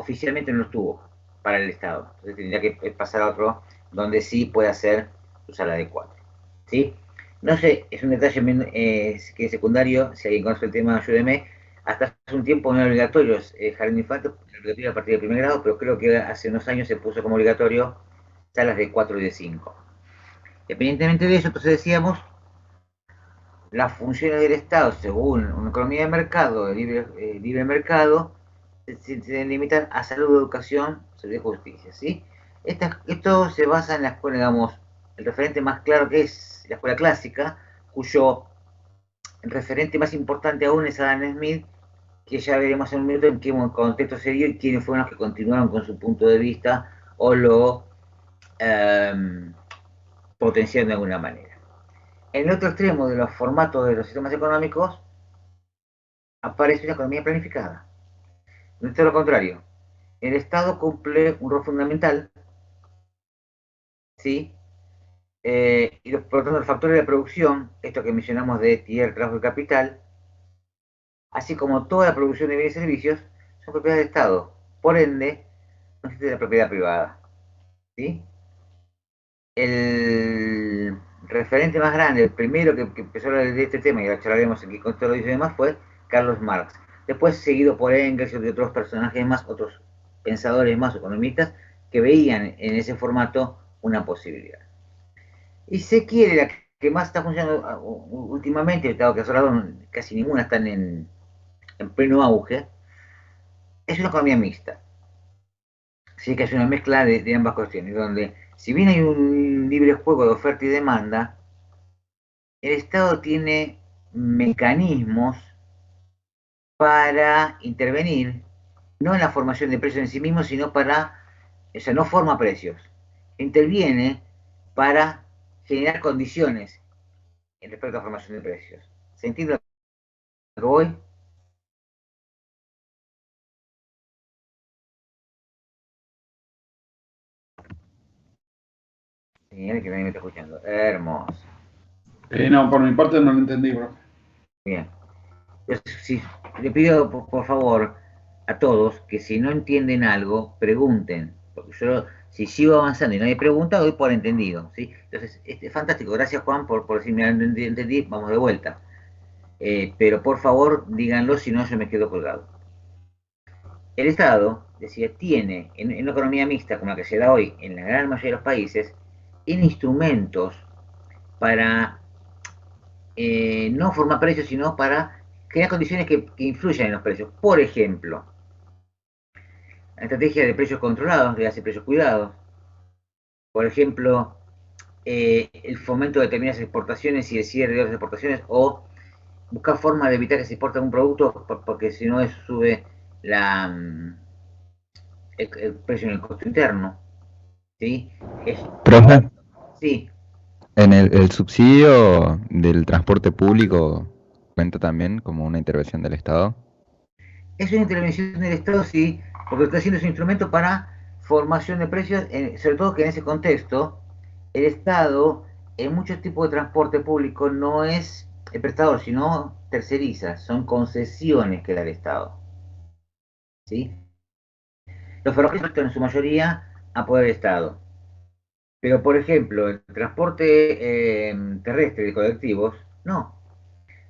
oficialmente no estuvo para el Estado. Entonces tendría que pasar a otro donde sí pueda hacer su sala de 4. ¿Sí? No sé, es un detalle que es secundario, si alguien conoce el tema, ayúdeme. Hasta hace un tiempo no era obligatorio jardín de infantes, era obligatorio a partir del primer grado, pero creo que hace unos años se puso como obligatorio salas de 4 y de 5. Independientemente de eso, entonces decíamos, las funciones del Estado, según una economía de mercado, de libre mercado, se limitan a salud, educación, seguridad y justicia, ¿sí? Esto se basa en la escuela, digamos, el referente más claro que es la escuela clásica, cuyo referente más importante aún es Adam Smith, que ya veremos en un minuto en qué contexto se dio y quiénes fueron los que continuaron con su punto de vista o lo potenciaron de alguna manera. En el otro extremo de los formatos de los sistemas económicos aparece una economía planificada. No es lo contrario. El Estado cumple un rol fundamental, ¿sí? Y por lo tanto, los factores de producción, esto que mencionamos de tierra, trabajo y capital, así como toda la producción de bienes y servicios, son propiedad del Estado. Por ende, no existe la propiedad privada, ¿sí? El referente más grande, el primero que empezó a hablar de este tema, y lo charlaremos aquí con todo lo dice demás, fue Carlos Marx. Después seguido por Engels y otros personajes más, otros pensadores más, economistas, que veían en ese formato una posibilidad. Y se quiere, la que más está funcionando últimamente, dado que casi ninguna están en pleno auge, es una economía mixta. Sí que es una mezcla de ambas cuestiones, donde si bien hay un libre juego de oferta y demanda, el Estado tiene mecanismos para intervenir, no en la formación de precios en sí mismo, sino para, o sea, no forma precios, interviene para generar condiciones en respecto a la formación de precios. ¿Se entiende lo que voy? Señal que nadie me está escuchando. Hermoso. No, por mi parte no lo entendí, bro. Bien. Pues, si, le pido por favor a todos que si no entienden algo, pregunten. Porque yo, si sigo avanzando y nadie pregunta, doy por entendido. ¿Sí? Entonces, fantástico. Gracias, Juan, por decirme, entendí. Vamos de vuelta. Pero por favor, díganlo, si no, yo me quedo colgado. El Estado, decía, tiene en una economía mixta como la que se da hoy en la gran mayoría de los países, tiene instrumentos para no formar precios, sino para crear condiciones que influyan en los precios. Por ejemplo, la estrategia de precios controlados, de hacer precios cuidados. Por ejemplo, el fomento de determinadas exportaciones y el cierre de otras exportaciones, o buscar formas de evitar que se exporte un producto, porque si no eso sube la, el precio en el costo interno. ¿Sí? Es, Profe, sí, en el subsidio del transporte público cuenta también como una intervención del Estado. es una intervención del Estado, sí, porque está haciendo su instrumento para formación de precios, sobre todo que en ese contexto, el Estado en muchos tipos de transporte público no es el prestador, sino terceriza, son concesiones que da el Estado. ¿Sí? Los ferrocarriles están en su mayoría a poder del Estado. Pero, por ejemplo, el transporte terrestre de colectivos, no.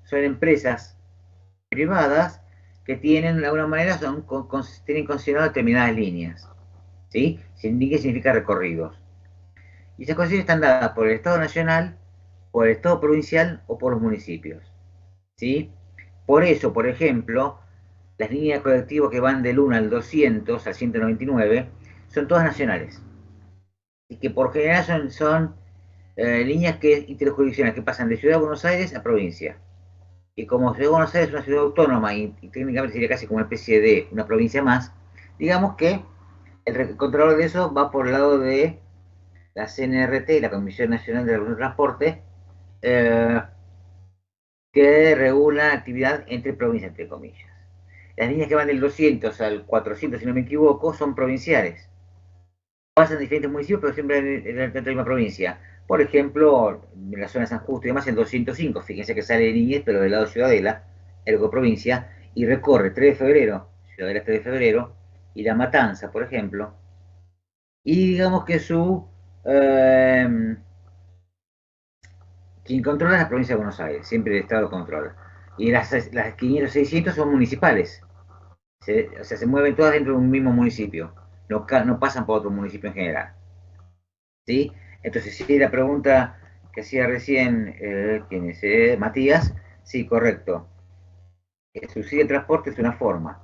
Son empresas privadas que tienen, de alguna manera, tienen consideradas determinadas líneas. ¿Sí? ¿Qué significa recorridos? Y esas concesiones están dadas por el Estado Nacional, por el Estado Provincial o por los municipios. ¿Sí? Por eso, por ejemplo, las líneas de colectivos que van del 1 al 200, al 199, son todas nacionales. Y que por general son líneas interjurisdiccionales que pasan de Ciudad de Buenos Aires a provincia. Y como Ciudad de Buenos Aires es una ciudad autónoma y técnicamente sería casi como una especie de una provincia más, digamos que el controlador de eso va por el lado de la CNRT, la Comisión Nacional de Transporte, eh, que regula actividad entre provincias, entre comillas. Las líneas que van del 200 al 400, si no me equivoco, son provinciales. Pasan en diferentes municipios, pero siempre en la misma provincia. Por ejemplo, en la zona de San Justo y demás, el 205, fíjense que sale de Niñez, pero del lado de Ciudadela, ergo provincia, y recorre 3 de febrero, Ciudadela 3 de febrero, y La Matanza, por ejemplo, y digamos que eh, quien controla es la provincia de Buenos Aires, siempre el Estado controla. Y las 500, 600 son municipales, o sea, se mueven todas dentro de un mismo municipio, no pasan por otro municipio en general. ¿Sí? Entonces, sí, la pregunta que hacía recién, ¿quién es? Matías, sí, correcto. El subsidio de transporte es una forma,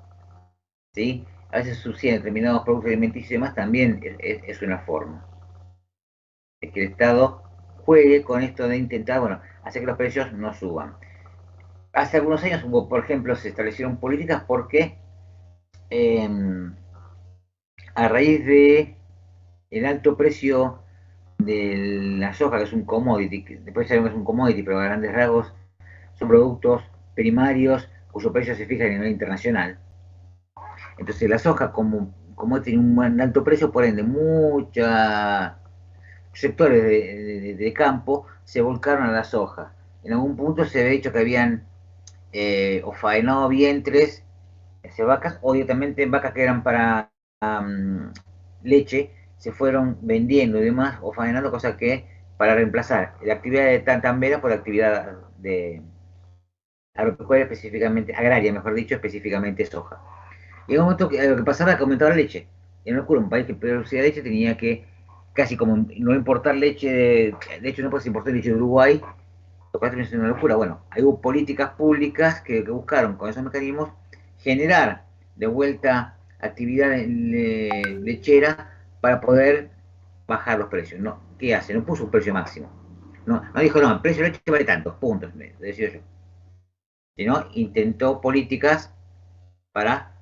¿sí? A veces subsidian determinados productos alimenticios y demás, también es una forma. Es que el Estado juegue con esto de intentar, bueno, hacer que los precios no suban. Hace algunos años hubo, por ejemplo, se establecieron políticas porque eh, a raíz de el alto precio de la soja, que es un commodity, que después sabemos que es un commodity, pero a grandes rasgos son productos primarios cuyo precio se fija a nivel internacional. Entonces la soja, como tiene un alto precio, por ende, muchos sectores de campo se volcaron a la soja. En algún punto se había dicho que habían o faenado vientres de vacas, o directamente vacas que eran para leche, se fueron vendiendo y demás, o faenando, cosas que para reemplazar la actividad de Tantambera por la actividad de agropecuaria específicamente, agraria, mejor dicho, específicamente soja. Llega un momento que lo que pasaba era que aumentaba la leche. En locura, un país que producía leche tenía que casi como no importar leche, de hecho no puedes importar leche de Uruguay, lo cual es una locura. Bueno, hay hubo políticas públicas que buscaron con esos mecanismos generar de vuelta actividad lechera para poder bajar los precios. ¿No? ¿Qué hace? No puso un precio máximo. No dijo, no, el precio de leche vale tantos, puntos, decía yo. Sino intentó políticas para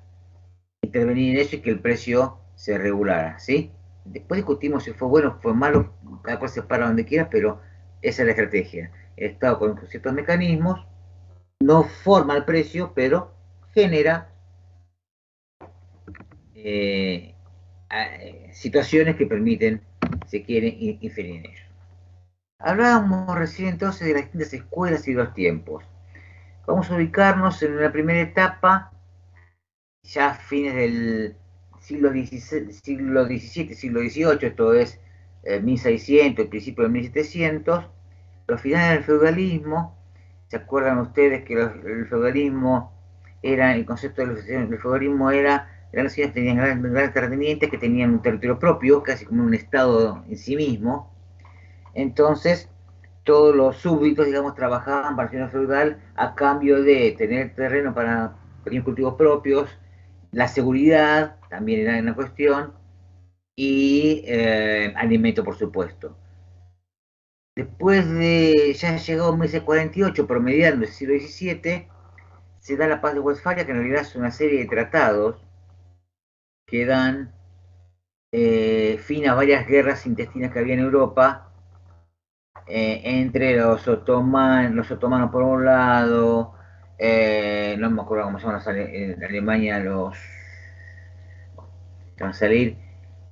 intervenir en eso y que el precio se regulara, ¿sí? Después discutimos si fue bueno o fue malo, cada cual se para donde quiera, pero esa es la estrategia. El Estado con ciertos mecanismos no forma el precio, pero genera eh, situaciones que permiten, si quieren, inferir en ello. Hablábamos recién entonces de las distintas escuelas y los tiempos. Vamos a ubicarnos en una primera etapa, ya a fines del siglo XVII, siglo XVIII, esto es 1600, el principio de 1700, los finales del feudalismo. ¿Se acuerdan ustedes que el feudalismo era, el concepto del feudalismo era, las naciones tenían grandes terratenientes que tenían un territorio propio, casi como un estado en sí mismo? Entonces, todos los súbditos, digamos, trabajaban para el señor feudal a cambio de tener terreno para pequeños cultivos propios, la seguridad también era una cuestión, y alimento, por supuesto. Después de, ya llegó 1948, promediando el siglo XVII, se da la paz de Westfalia, que en realidad es una serie de tratados que dan fin a varias guerras intestinas que había en Europa, entre los otomanos por un lado, no me acuerdo cómo se llaman en Alemania van a salir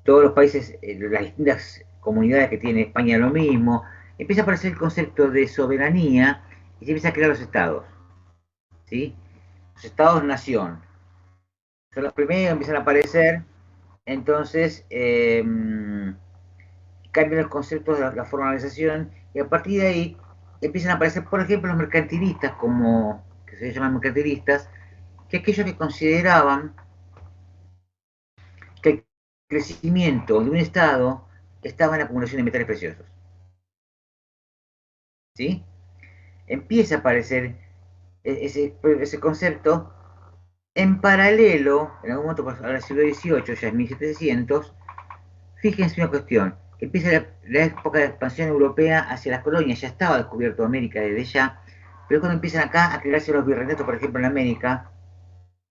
todos los países, las distintas comunidades que tiene España lo mismo, empieza a aparecer el concepto de soberanía y se empieza a crear los estados, ¿sí? Los estados-nación. Son los primeros, empiezan a aparecer, entonces cambian los conceptos de la formalización y a partir de ahí empiezan a aparecer, por ejemplo, los mercantilistas, como que se llaman mercantilistas, que aquellos que consideraban que el crecimiento de un Estado estaba en la acumulación de metales preciosos. ¿Sí? Empieza a aparecer ese concepto en paralelo, en algún momento, ahora el siglo XVIII, ya en 1700, fíjense una cuestión, empieza la época de expansión europea hacia las colonias, ya estaba descubierto América desde ya, pero cuando empiezan acá a crearse los virreinatos, por ejemplo, en América,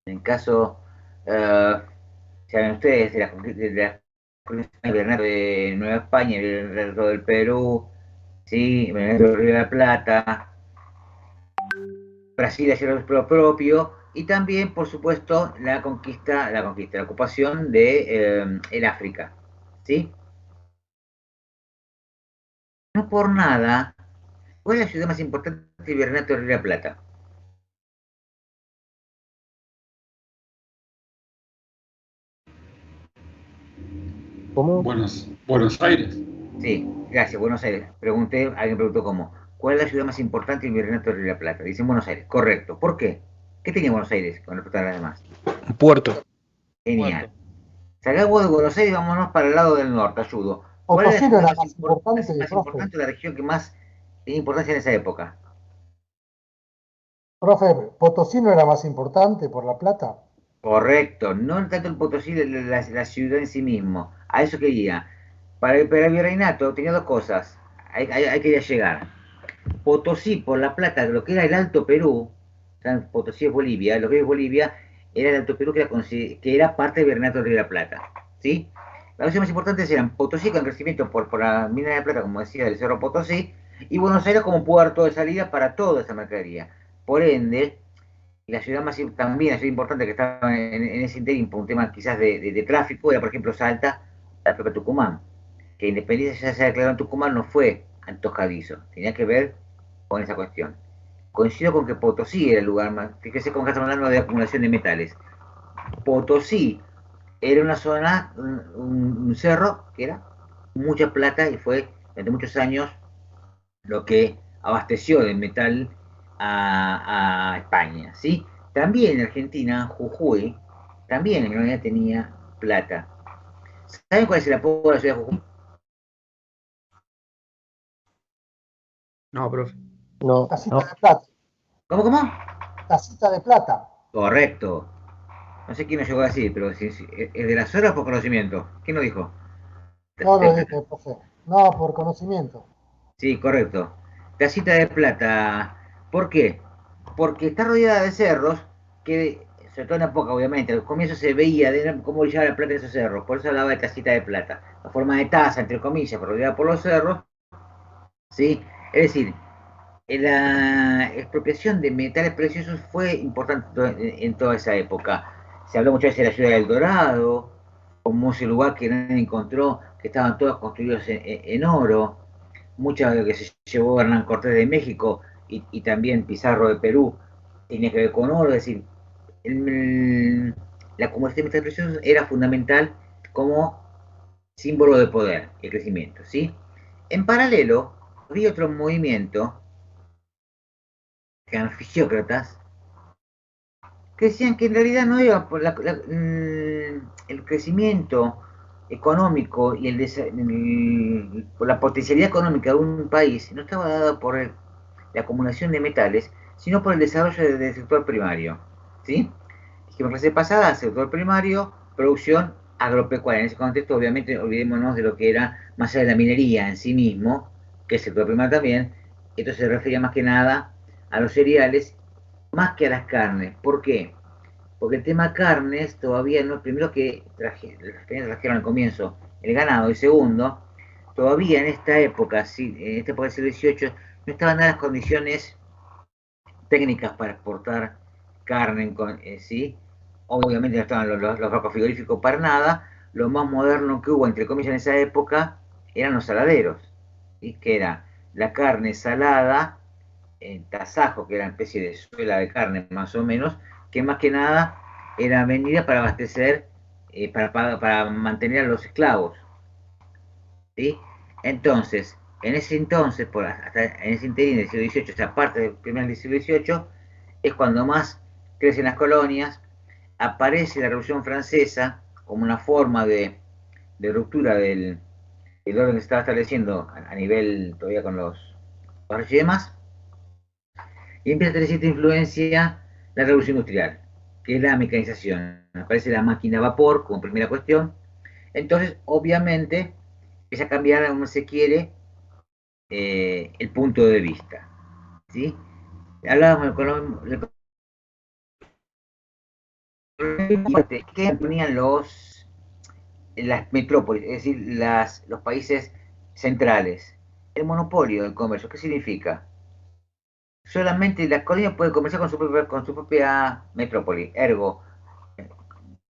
en el caso, saben ustedes, el virreinato de Nueva España, el virreinato del Perú, ¿sí? El virreinato de Río de la Plata, Brasil hacia lo propio, y también, por supuesto, la ocupación de el África, ¿sí? No por nada, ¿cuál es la ciudad más importante del Virreinato de Río de la Plata? ¿Cómo? Buenos Aires. Sí, gracias, Buenos Aires. Alguien preguntó cómo. ¿Cuál es la ciudad más importante del Virreinato de Río de la Plata? Dicen Buenos Aires, correcto. ¿Por qué? ¿Qué tenía Buenos Aires con respecto a las demás? Un puerto. Genial. Salgamos de Buenos Aires y vámonos para el lado del norte, ayudo. ¿Cuál es la Potosí no ciudad era más importante, más importante, la región que más tenía importancia en esa época? profe, Potosí no era más importante por La Plata. Correcto, no tanto el Potosí, la ciudad en sí mismo. A eso quería. Para el virreinato tenía dos cosas. Ahí quería llegar. Potosí, por La Plata, lo que era el Alto Perú, o sea, Potosí es Bolivia, lo que es Bolivia era el Alto Perú que era parte del Virreinato de Río de la Plata. ¿Sí? Las cosas más importantes eran Potosí con crecimiento por la mina de plata, como decía, del Cerro Potosí, y Buenos Aires como puerto de salida para toda esa mercadería. Por ende, la ciudad más también, la ciudad importante que estaba en ese interín por un tema quizás de tráfico, era por ejemplo Salta, la propia Tucumán. Que Independencia ya se declaró en Tucumán no fue antojadizo, tenía que ver con esa cuestión. Coincido con que Potosí era el lugar más, fíjese cómo estamos hablando de acumulación de metales. Potosí era una zona, un cerro que era mucha plata y fue durante muchos años lo que abasteció de metal a España, ¿sí? También en Argentina, Jujuy, también en realidad tenía plata. ¿Saben cuál es el apodo de la ciudad de Jujuy? No, profe. No, Tacita de Plata. ¿Cómo? Tacita de Plata. Correcto. No sé quién lo llegó a decir, pero si es de las horas por conocimiento. ¿Quién lo dijo? No lo dije, profe. No, por conocimiento. Sí, correcto. Casita de Plata. ¿Por qué? Porque está rodeada de cerros que, sobre todo en la época, obviamente, al comienzo se veía cómo brillaba la plata en esos cerros. Por eso hablaba de Casita de Plata. La forma de taza, entre comillas, rodeada por los cerros. ¿Sí? Es decir, la expropiación de metales preciosos fue importante en toda esa época. Se habló muchas veces de la ciudad del Dorado, como ese lugar que nadie encontró, que estaban todos construidos en oro. Muchas de lo que se llevó Hernán Cortés de México y también Pizarro de Perú tenía que ver con oro. Es decir, la acumulación de metales preciosos era fundamental como símbolo de poder y crecimiento. ¿Sí? En paralelo, había otro movimiento que eran fisiócratas, que decían que en realidad no iba por el crecimiento económico y por la potencialidad económica de un país, no estaba dado por la acumulación de metales, sino por el desarrollo del sector primario. ¿Sí? Dijimos clase pasada, sector primario, producción agropecuaria. En ese contexto, obviamente, olvidémonos de lo que era más allá de la minería en sí mismo, que es el sector primario también. Esto se refería más que nada a los cereales más que a las carnes. ¿Por qué? Porque el tema carnes todavía no, primero que trajeron al comienzo el ganado, y segundo, todavía en esta época, sí, en esta época del siglo XVIII, no estaban dadas las condiciones técnicas para exportar carne, ¿sí? Obviamente no estaban los barcos frigoríficos para nada. Lo más moderno que hubo, entre comillas, en esa época eran los saladeros, ¿sí? Que era la carne salada en tasajo, que era una especie de suela de carne más o menos, que más que nada era vendida para abastecer, para mantener a los esclavos. ¿Sí? Entonces, hasta en ese interín del siglo XVIII, o sea, parte del primer del siglo XVIII, es cuando más crecen las colonias, aparece la Revolución Francesa como una forma de ruptura del orden que se estaba estableciendo a nivel todavía con los barrios y demás, y empieza a tener cierta influencia la revolución industrial, que es la mecanización. Aparece la máquina a vapor como primera cuestión. Entonces, obviamente, empieza a cambiar, como se quiere, el punto de vista. ¿Sí? Hablábamos que tenían las metrópolis, es decir, los países centrales. El monopolio del comercio, ¿qué significa? Solamente la colonia puede comerciar con su propia metrópoli. Ergo,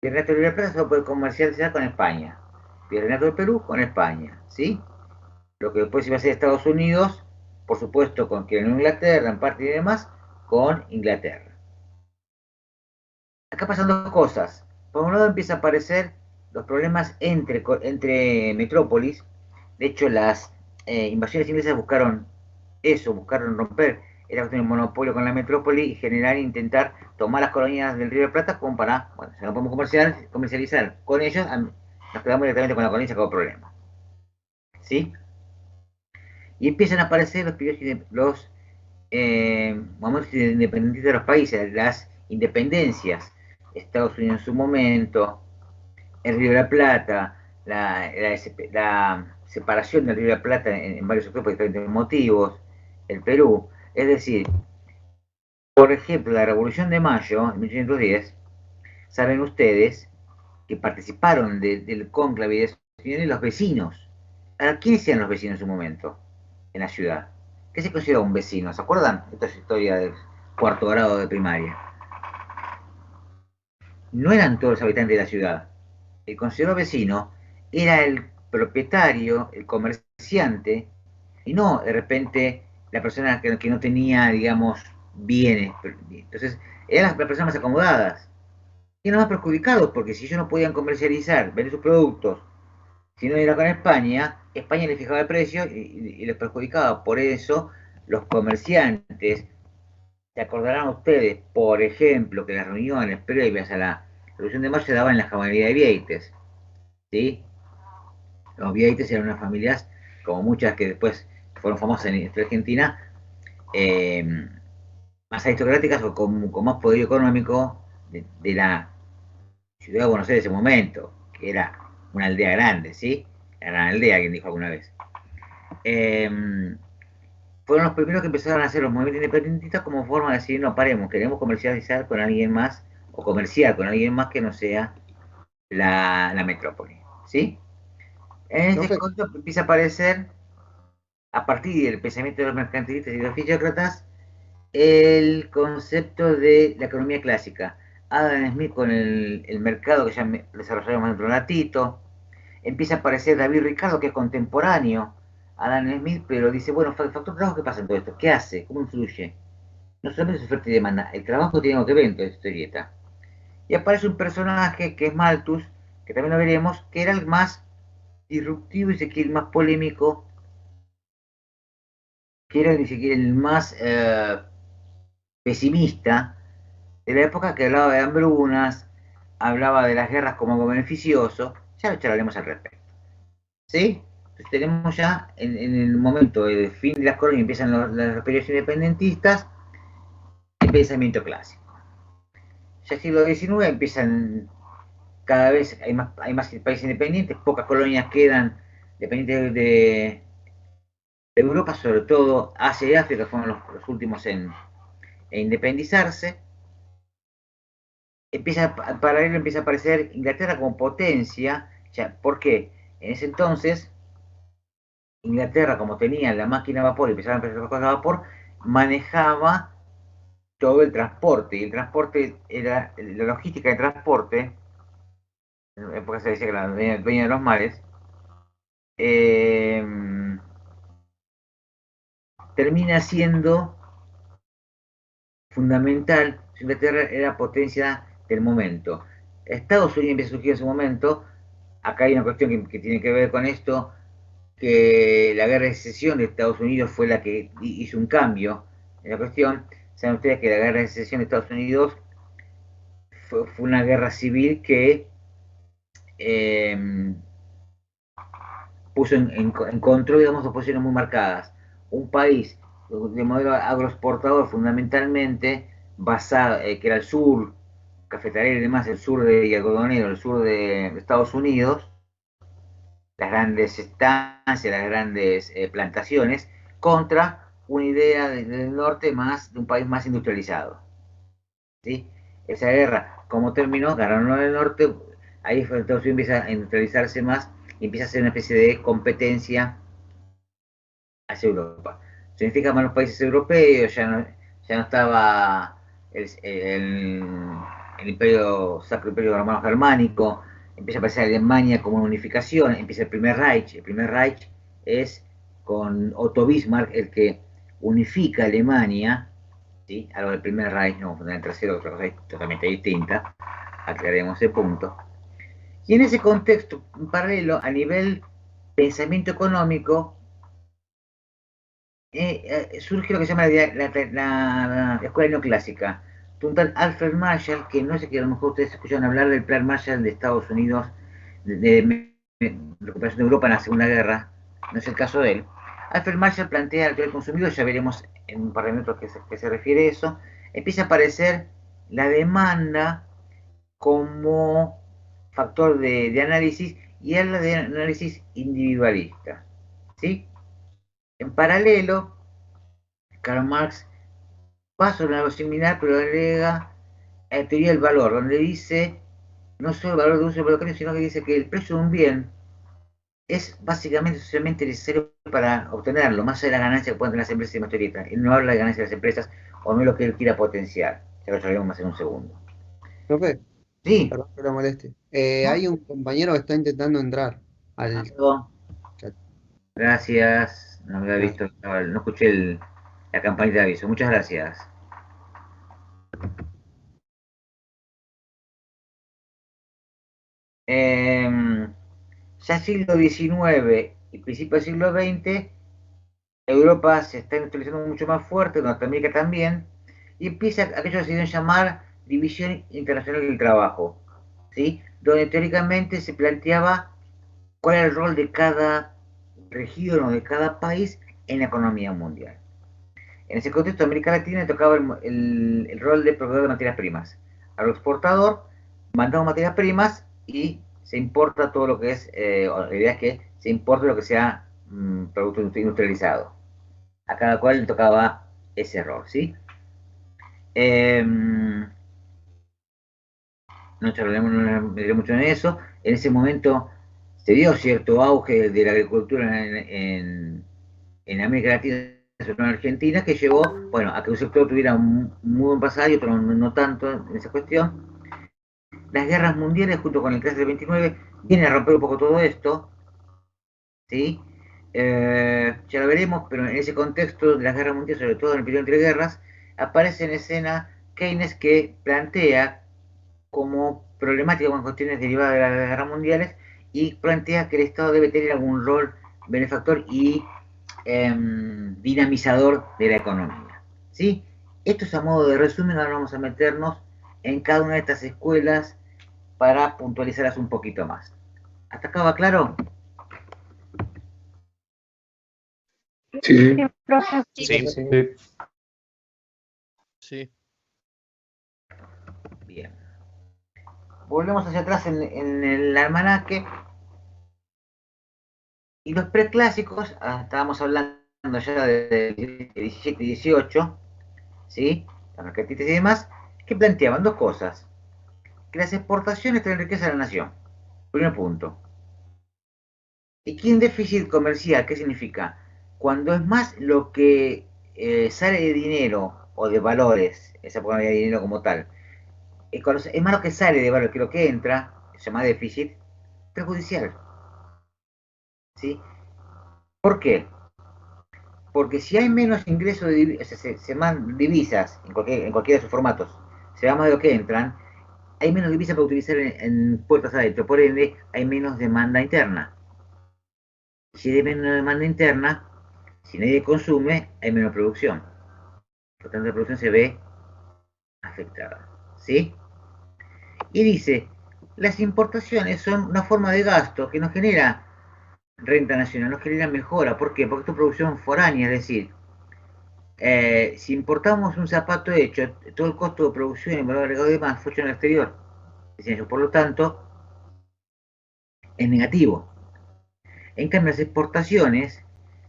Virreinato de la Plata solo puede comercializar con España. Virreinato del Perú con España. ¿Sí? Lo que después iba a ser Estados Unidos, por supuesto, con que en Inglaterra, en parte y demás, con Inglaterra. Acá pasan dos cosas. Por un lado empieza a aparecer los problemas entre metrópolis. De hecho, las invasiones inglesas buscaron eso, buscaron romper el monopolio con la metrópoli y generar e intentar tomar las colonias del Río de la Plata como para, bueno, si no podemos comercializar con ellos, nos quedamos directamente con la colonia y se acabó el problema. ¿Sí? Y empiezan a aparecer los momentos independentistas de los países, las independencias. Estados Unidos en su momento, el Río de la Plata, la separación del Río de la Plata en varios sectores por diferentes motivos, el Perú. Es decir, por ejemplo, la Revolución de Mayo, en 1810, saben ustedes que participaron del cónclave de los vecinos. ¿A quiénes eran los vecinos en su momento en la ciudad? ¿Qué se considera un vecino? ¿Se acuerdan? Esta es historia de cuarto grado de primaria. No eran todos los habitantes de la ciudad. El considerado vecino era el propietario, el comerciante, y no de repente la persona que no tenía, digamos, bienes. Entonces, eran las personas más acomodadas. Y eran más perjudicados, porque si ellos no podían comercializar, vender sus productos, si no era con España, España les fijaba el precio y les perjudicaba. Por eso, los comerciantes, se acordarán ustedes, por ejemplo, que las reuniones previas a la Revolución de Mayo se daban en la Caballería de Vieites, ¿sí? Los Vieites eran unas familias, como muchas que después fueron famosas en Argentina, eh, más aristocráticas o con más poder económico de la ciudad de Buenos Aires en ese momento, que era una aldea grande, ¿sí? La gran aldea, alguien dijo alguna vez. Eh, Fueron los primeros que empezaron a hacer los movimientos independentistas como forma de decir, no, paremos, queremos comercializar con alguien más, o comerciar con alguien más que no sea la metrópoli, ¿sí? En este Profe, contexto empieza a aparecer, a partir del pensamiento de los mercantilistas y los fisiócratas, el concepto de la economía clásica. Adam Smith con el mercado, que ya desarrollaremos dentro de un ratito. Empieza a aparecer David Ricardo, que es contemporáneo a Adam Smith, pero dice, bueno, el factor trabajo, ¿qué pasa en todo esto? ¿Qué hace? ¿Cómo influye? No solamente su oferta y demanda, el trabajo tiene algo que ver en toda esta historieta. Y aparece un personaje que es Malthus, que también lo veremos, que era el más disruptivo y el más polémico, que era ni siquiera el más pesimista de la época, que hablaba de hambrunas, hablaba de las guerras como algo beneficioso. Ya lo charlaremos al respecto. ¿Sí? Entonces tenemos ya en el momento del fin de las colonias, empiezan las periodos independentistas, el pensamiento clásico. Ya el siglo XIX empiezan, cada vez hay más países independientes, pocas colonias quedan dependientes de Europa, sobre todo Asia y África fueron los últimos en independizarse. Paralelo empieza a aparecer Inglaterra como potencia. Ya, ¿por qué? En ese entonces, Inglaterra, como tenía la máquina a vapor y empezaron a empezar las cosas a vapor, manejaba todo el transporte. Y el transporte era, la logística de transporte, en la época se decía que era la dueña de los mares, eh, termina siendo fundamental. Inglaterra era potencia del momento. Estados Unidos empieza a surgir en su momento. Acá hay una cuestión que tiene que ver con esto, que la guerra de secesión de Estados Unidos fue la que hizo un cambio en la cuestión. Saben ustedes que la guerra de secesión de Estados Unidos fue una guerra civil que eh, puso en control, digamos, dos posiciones muy marcadas. Un país de modelo agroexportador fundamentalmente, basado, que era el sur, cafetalero y demás, el sur y algodonero, el sur de Estados Unidos, las grandes estancias, las grandes plantaciones, contra una idea del norte más, de un país más industrializado. ¿Sí? Esa guerra, como terminó, ganaron el norte, ahí Estados Unidos empieza a industrializarse más y empieza a ser una especie de competencia hacia Europa. Se unifican más los países europeos, ya no estaba el imperio, Sacro Imperio Romano Germánico, empieza a aparecer Alemania como una unificación, empieza el primer Reich. El primer Reich es con Otto Bismarck el que unifica Alemania, ¿sí? Algo del primer Reich, no, el tercero, otra cosa totalmente distinta, aclaremos ese punto. Y en ese contexto paralelo, a nivel pensamiento económico, surge lo que se llama la escuela neoclásica. Un tal Alfred Marshall, que no sé que a lo mejor ustedes escuchan hablar del Plan Marshall de Estados Unidos, de recuperación de Europa en la Segunda Guerra, no es el caso de él. Alfred Marshall plantea el teoría del consumidor, ya veremos en un par de minutos que se refiere a eso. Empieza a aparecer la demanda como factor de análisis y habla de análisis individualista. ¿Sí? En paralelo, Karl Marx pasa a algo similar, pero agrega la teoría del valor, donde dice no solo el valor de uso del valor, sino que dice que el precio de un bien es básicamente socialmente necesario para obtenerlo, más allá de la ganancia que pueden tener las empresas y mayorita. Él no habla de ganancia de las empresas, o no es lo que él quiera potenciar. Ya lo sabemos más en un segundo. Profe, Sí, perdón que lo moleste. ¿no? Hay un compañero que está intentando entrar al Perdón. chat. Gracias. No me había Nada. visto, no escuché la campanita de aviso. Muchas gracias. Ya siglo XIX y principio del siglo XX, Europa se está industrializando mucho más fuerte, Norteamérica también, y empieza aquello que se deben llamar División Internacional del Trabajo, ¿sí? Donde teóricamente se planteaba cuál era el rol de cada región o de cada país en la economía mundial. En ese contexto, América Latina le tocaba el rol de proveedor de materias primas. Al exportador, mandamos materias primas y se importa todo lo que es, la idea es que se importe lo que sea producto industrializado. A cada cual le tocaba ese rol, ¿sí? No charlaremos mucho en eso. En ese momento se dio cierto auge de la agricultura en América Latina, sobre todo en Argentina, que llevó, bueno, a que un sector tuviera un muy buen pasar y otro no tanto en esa cuestión. Las guerras mundiales, junto con el crash del 29, vienen a romper un poco todo esto, ¿sí? Ya lo veremos, pero en ese contexto de las guerras mundiales, sobre todo en el periodo entre guerras, aparece en escena Keynes, que plantea como problemática con cuestiones derivadas de las guerras mundiales y plantea que el Estado debe tener algún rol benefactor y dinamizador de la economía. ¿Sí? Esto es a modo de resumen, ahora vamos a meternos en cada una de estas escuelas para puntualizarlas un poquito más. ¿Hasta acá va claro? Sí, Profe. Sí. sí. Sí. Bien. Volvemos hacia atrás en el almanaque. Y los preclásicos, estábamos hablando ya de 17 y 18, ¿sí? Las marquetitas y demás, que planteaban dos cosas. Que las exportaciones traen riqueza a la nación. Primer punto. ¿Y qué un déficit comercial? ¿Qué significa? Cuando es más lo que sale de dinero o de valores, esa forma de dinero como tal, cuando es más lo que sale de valor que lo que entra, se llama déficit, perjudicial. ¿Sí? ¿Por qué? Porque si hay menos ingresos de divisas, se llaman divisas en cualquiera de sus formatos, se llama de lo que entran, hay menos divisas para utilizar en puertas adentro, por ende hay menos demanda interna. Si hay menos demanda interna, si nadie consume, hay menos producción. Por lo tanto, la producción se ve afectada. ¿Sí? Y dice, las importaciones son una forma de gasto que no genera renta nacional, no genera mejora. ¿Por qué? Porque esto es producción foránea, es decir, si importamos un zapato hecho, todo el costo de producción y el valor agregado y demás fue hecho en el exterior. Por lo tanto, es negativo. En cambio, las exportaciones,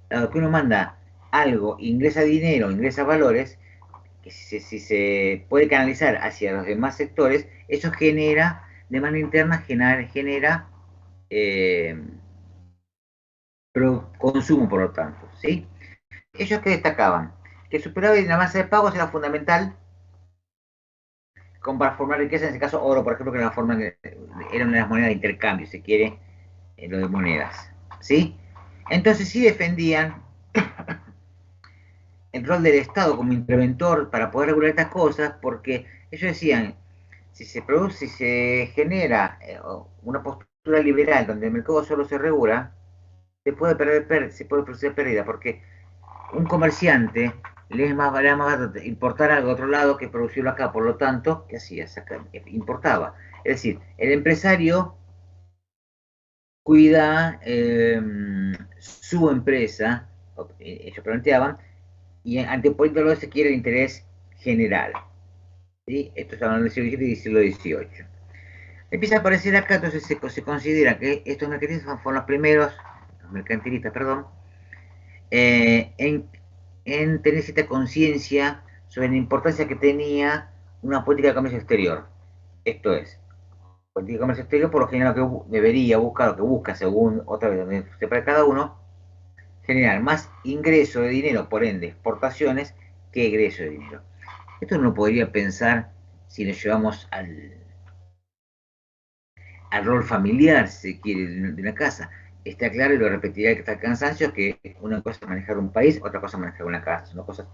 dado que uno manda algo, ingresa dinero, ingresa valores, que si se puede canalizar hacia los demás sectores, eso genera demanda interna, genera eh, consumo, por lo tanto. ¿Sí? Ellos que destacaban que el superávit en la masa de pagos era fundamental como para formar riqueza, en ese caso oro, por ejemplo, que era una forma que era una de las monedas de intercambio, si quiere, lo de monedas. ¿Sí? Entonces sí defendían el rol del Estado como interventor para poder regular estas cosas, porque ellos decían, si se produce, si se genera una postura estructura liberal, donde el mercado solo se regula, se puede producir pérdida, porque un comerciante le es más barato importar algo a otro lado que producirlo acá, por lo tanto, ¿qué hacía? Importaba. Es decir, el empresario cuida su empresa, ellos planteaban, y anteponiéndolo se quiere el interés general. ¿Sí? Esto es hablando del siglo XVII y siglo XVIII. Empieza a aparecer acá, entonces se considera que estos mercantilistas fueron los primeros, los mercantilistas, perdón, en tener cierta conciencia sobre la importancia que tenía una política de comercio exterior. Esto es, política de comercio exterior por lo general lo que debería buscar, lo que busca según otra vez donde para cada uno, generar más ingreso de dinero, por ende exportaciones, que egreso de dinero. Esto no podría pensar si lo llevamos al rol familiar, si se quiere, de una casa. Está claro, y lo repetiré que está el cansancio, que una cosa es manejar un país, otra cosa es manejar una casa. Son cosas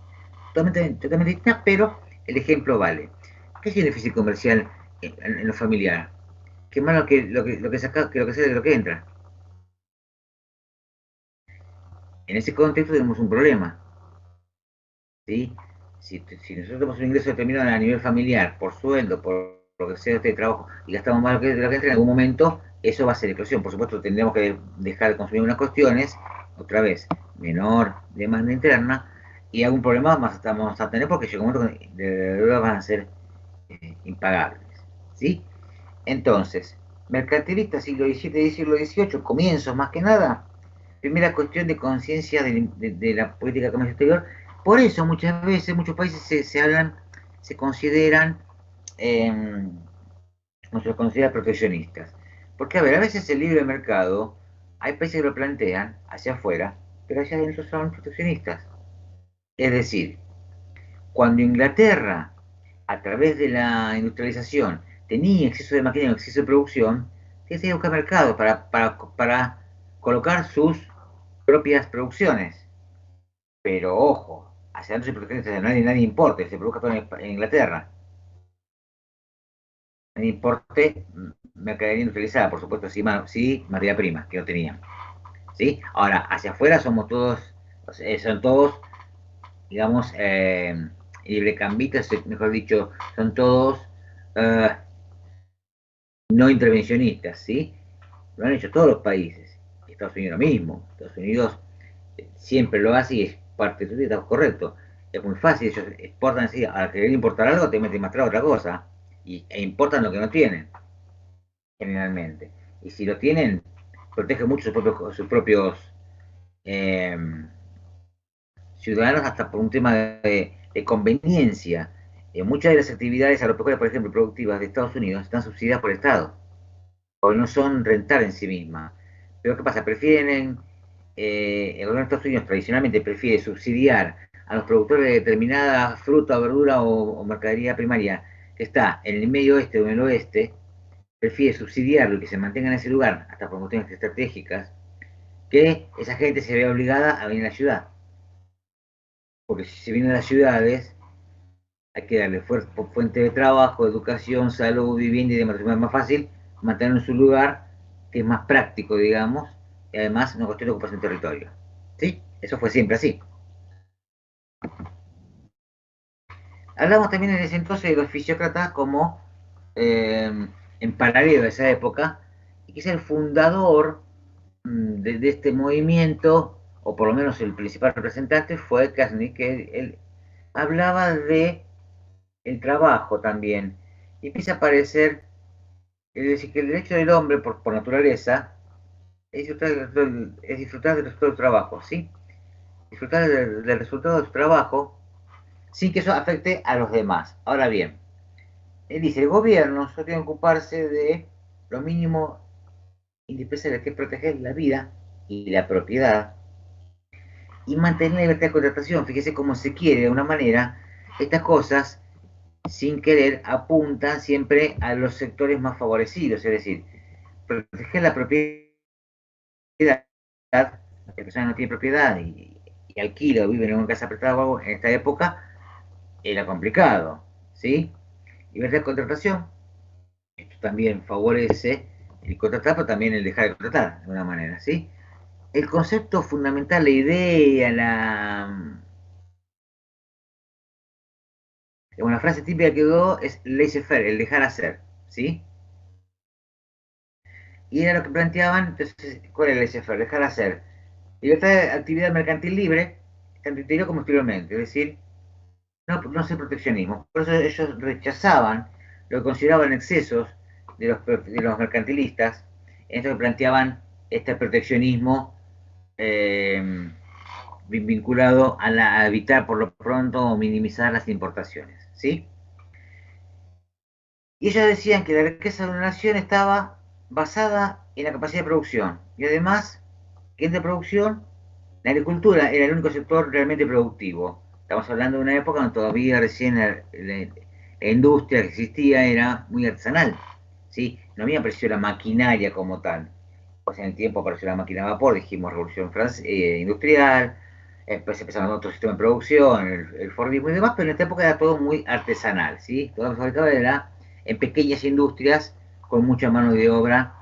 totalmente distintas, pero el ejemplo vale. ¿Qué es el déficit comercial en lo familiar? ¿Qué más lo que saca que lo que sale de lo que entra? En ese contexto tenemos un problema. ¿Sí? Si nosotros tenemos un ingreso determinado a nivel familiar, por sueldo, por lo que sea este trabajo, y gastamos más de lo que entra, en algún momento eso va a ser explosión. Por supuesto, tendremos que dejar de consumir unas cuestiones, otra vez, menor demanda interna, y algún problema más vamos a tener porque llega un momento que de deudas van a ser impagables. ¿Sí? Entonces, mercantilista siglo XVII y siglo XVIII, comienzos más que nada, primera cuestión de conciencia de la política de comercio exterior. Por eso muchas veces, muchos países se consideran, eh, no se los considera proteccionistas. Porque, a ver, a veces el libre mercado, hay países que lo plantean hacia afuera, pero hacia adentro son proteccionistas. Es decir, cuando Inglaterra, a través de la industrialización, tenía exceso de maquinaria, exceso de producción, tenía que buscar mercado para colocar sus propias producciones. Pero ojo, hacia adentro se produce, nadie importe, se produzca todo en Inglaterra. Nadie importe mercadería industrializada, por supuesto, sí, materia prima, que no tenían. ¿Sí? Ahora, hacia afuera somos todos, son todos, digamos, librecambistas, mejor dicho, son todos eh, no intervencionistas, ¿sí? Lo han hecho todos los países. Estados Unidos lo mismo. Estados Unidos siempre lo hace y es parte de su está correcto. Es muy fácil, ellos exportan así, al querer importar algo te meten más atrás otra cosa. E importan lo que no tienen, generalmente. Y si lo tienen, protege mucho sus propios eh, ciudadanos hasta por un tema de conveniencia. Muchas de las actividades agropecuarias, por ejemplo, productivas de Estados Unidos, están subsidiadas por el Estado, porque no son rentables en sí mismas. Pero ¿qué pasa? Prefieren, el gobierno de Estados Unidos tradicionalmente prefiere subsidiar a los productores de determinada fruta, verdura o mercadería primaria que está en el medio oeste o en el oeste, prefiere subsidiarlo y que se mantenga en ese lugar, hasta por cuestiones estratégicas, que esa gente se vea obligada a venir a la ciudad. Porque si se vienen a las ciudades, hay que darle fuente de trabajo, educación, salud, vivienda y demás. Es más fácil mantenerlo en su lugar, que es más práctico, digamos, y además una cuestión de ocupación de territorio. ¿Sí? Eso fue siempre así. Hablamos también en ese entonces de los fisiócratas como en paralelo a esa época, y que es el fundador de este movimiento, o por lo menos el principal representante fue Krasny, que él hablaba de el trabajo también, y empieza a aparecer, es decir, que el derecho del hombre por naturaleza es disfrutar del resultado del trabajo, ¿sí? Disfrutar del resultado de su trabajo sin que eso afecte a los demás. Ahora bien, él dice, el gobierno solo tiene que ocuparse de lo mínimo indispensable, que es proteger la vida y la propiedad y mantener la libertad de contratación. Fíjese cómo se quiere, de una manera, estas cosas, sin querer, apuntan siempre a los sectores más favorecidos, es decir, proteger la propiedad, la persona no tiene propiedad y alquila o vive en una casa prestada o algo, en esta época era complicado, ¿sí? Libertad de contratación, esto también favorece el contratar, pero también el dejar de contratar, de alguna manera, ¿sí? El concepto fundamental, la idea, una frase típica que quedó es laissez-faire, el dejar hacer, ¿sí? Y era lo que planteaban, entonces, ¿cuál es el laissez-faire? Dejar hacer. Libertad de actividad mercantil libre, tanto interior como exteriormente, es decir, no ser proteccionismo. Por eso ellos rechazaban lo que consideraban excesos de los mercantilistas, en esto que planteaban este proteccionismo eh, vinculado a evitar por lo pronto o minimizar las importaciones, ¿sí? Y ellos decían que la riqueza de una nación estaba basada en la capacidad de producción y además que entre producción la agricultura era el único sector realmente productivo. Estamos hablando de una época donde todavía recién la industria que existía era muy artesanal, ¿sí? No había aparecido la maquinaria como tal. Pues en el tiempo apareció la máquina a vapor, dijimos revolución industrial, después empezaron otros sistemas de producción, el Fordismo y demás, pero en esta época era todo muy artesanal, ¿sí? Todo lo que se fabricaba era en pequeñas industrias con mucha mano de obra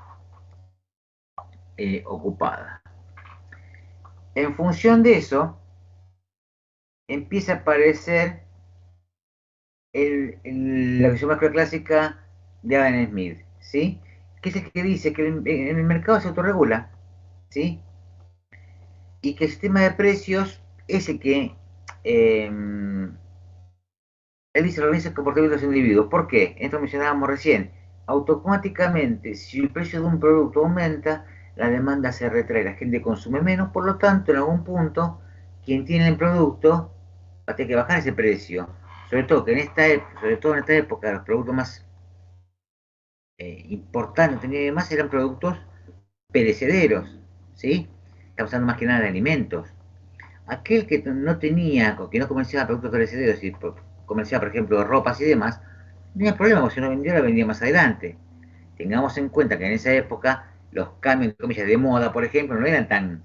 ocupada. En función de eso, empieza a aparecer la visión clásica de Adam Smith, ¿sí? Que es el que dice que en el mercado se autorregula, ¿sí? Y que el sistema de precios es el que él dice organiza el comportamiento de los individuos. ¿Por qué? Esto mencionábamos recién. Automáticamente, si el precio de un producto aumenta, la demanda se retrae, la gente consume menos, por lo tanto, en algún punto, quien tiene el producto va a tener que bajar ese precio. Sobre todo en esta época, los productos más importantes tenía más eran productos perecederos, ¿sí? Estamos hablando más que nada de alimentos. Aquel que no tenía, que no comerciaba productos perecederos y comerciaba, por ejemplo, ropas y demás, no tenía problema, porque si no vendía, la vendía más adelante. Tengamos en cuenta que en esa época los cambios, de comillas, de moda, por ejemplo, no eran tan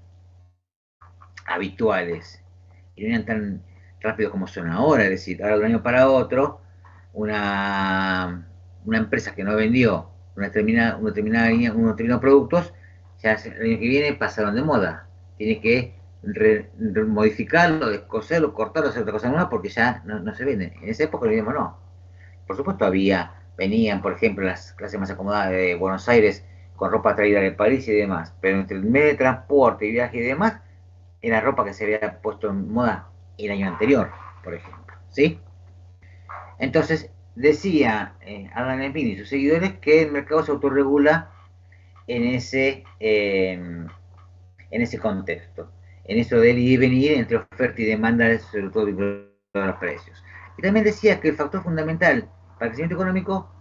habituales y no eran tan rápidos como son ahora. Es decir, ahora de un año para otro, una empresa que no vendió un determinado productos, ya el año que viene pasaron de moda. Tiene que modificarlo, descoserlo, cortarlo, hacer otra cosa nueva porque ya no se venden. En esa época lo mismo no. Por supuesto venían, por ejemplo, las clases más acomodadas de Buenos Aires con ropa traída de París y demás, pero entre el medio de transporte y viaje y demás, era ropa que se había puesto en moda el año anterior, por ejemplo, ¿sí? Entonces, decía Adam Smith y sus seguidores que el mercado se autorregula en ese contexto, en eso del ir y venir entre oferta y demanda, sobre todo de los precios. Y también decía que el factor fundamental para el crecimiento económico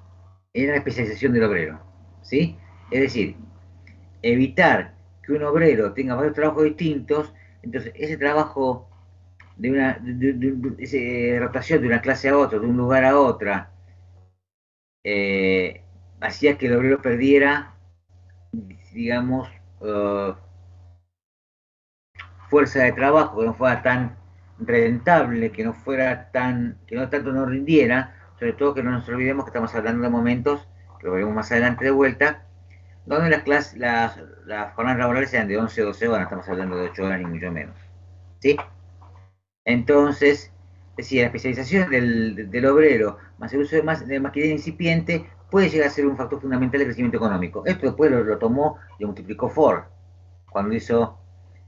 era la especialización del obrero, ¿sí? Es decir, evitar que un obrero tenga varios trabajos distintos, entonces ese trabajo esa rotación de una clase a otra, de un lugar a otra, hacía que el obrero perdiera, digamos, fuerza de trabajo, que no fuera tan rentable, que no tanto nos rindiera, sobre todo que no nos olvidemos que estamos hablando de momentos, que lo veremos más adelante de vuelta, donde las jornadas laborales eran de 11 o 12 horas, estamos hablando de 8 horas ni mucho menos, ¿sí? Entonces, decía, la especialización del obrero más el uso de maquinaria incipiente puede llegar a ser un factor fundamental de crecimiento económico. Esto después lo tomó y multiplicó Ford cuando hizo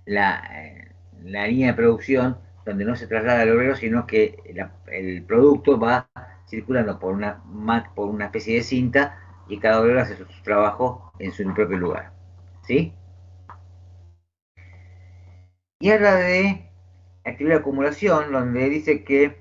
la línea de producción donde no se traslada al obrero, sino que el producto va circulando por una especie de cinta y cada obrero hace su trabajo en su propio lugar. ¿Sí? Y habla de actividad de acumulación, donde dice que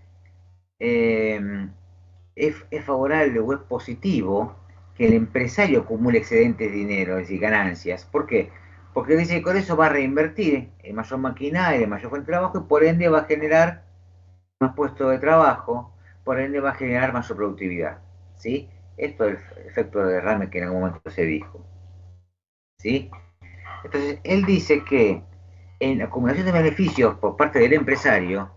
es favorable o es positivo que el empresario acumule excedentes de dinero, es decir, ganancias. ¿Por qué? Porque dice que con eso va a reinvertir en mayor maquinaria, en mayor fuente de trabajo y por ende va a generar más puestos de trabajo, por ende va a generar mayor productividad. ¿Sí? Esto es el efecto de derrame que en algún momento se dijo. ¿Sí? Entonces, él dice que en la acumulación de beneficios por parte del empresario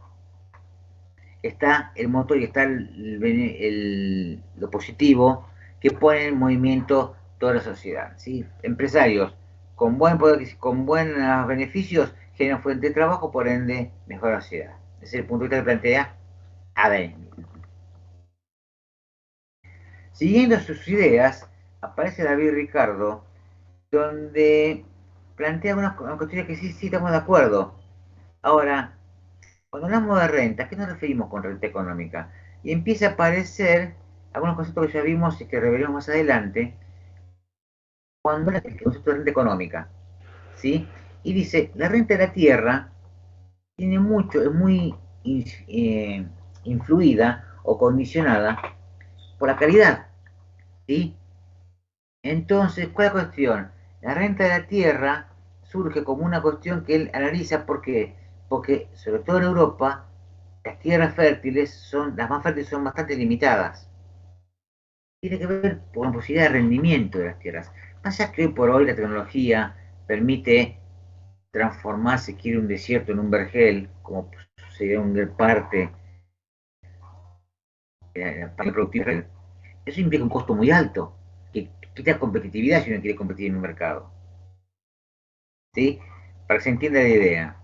está el motor y está lo positivo que pone en movimiento toda la sociedad, ¿sí? Empresarios con buen poder, con buenos beneficios generan fuente de trabajo, por ende mejora la sociedad. Ese es el punto de vista que plantea Adam. Siguiendo sus ideas, aparece David Ricardo, donde plantea unas cuestiones que sí estamos de acuerdo. Ahora, cuando hablamos de renta, ¿a qué nos referimos con renta económica? Y empieza a aparecer algunos conceptos que ya vimos y que revelaremos más adelante, cuando habla del concepto de renta económica, ¿sí? Y dice, la renta de la tierra tiene mucho, es muy influida o condicionada por la calidad, ¿sí? Entonces, ¿cuál es la cuestión? La renta de la tierra surge como una cuestión que él analiza porque, sobre todo en Europa, las tierras fértiles son, las más fértiles son bastante limitadas. Tiene que ver con la posibilidad de rendimiento de las tierras. Más allá que hoy por hoy la tecnología permite transformar, si quiere, un desierto en un vergel, como sucedió en parte la parte productiva, eso implica un costo muy alto, que quita competitividad si uno quiere competir en un mercado. ¿Sí? Para que se entienda la idea.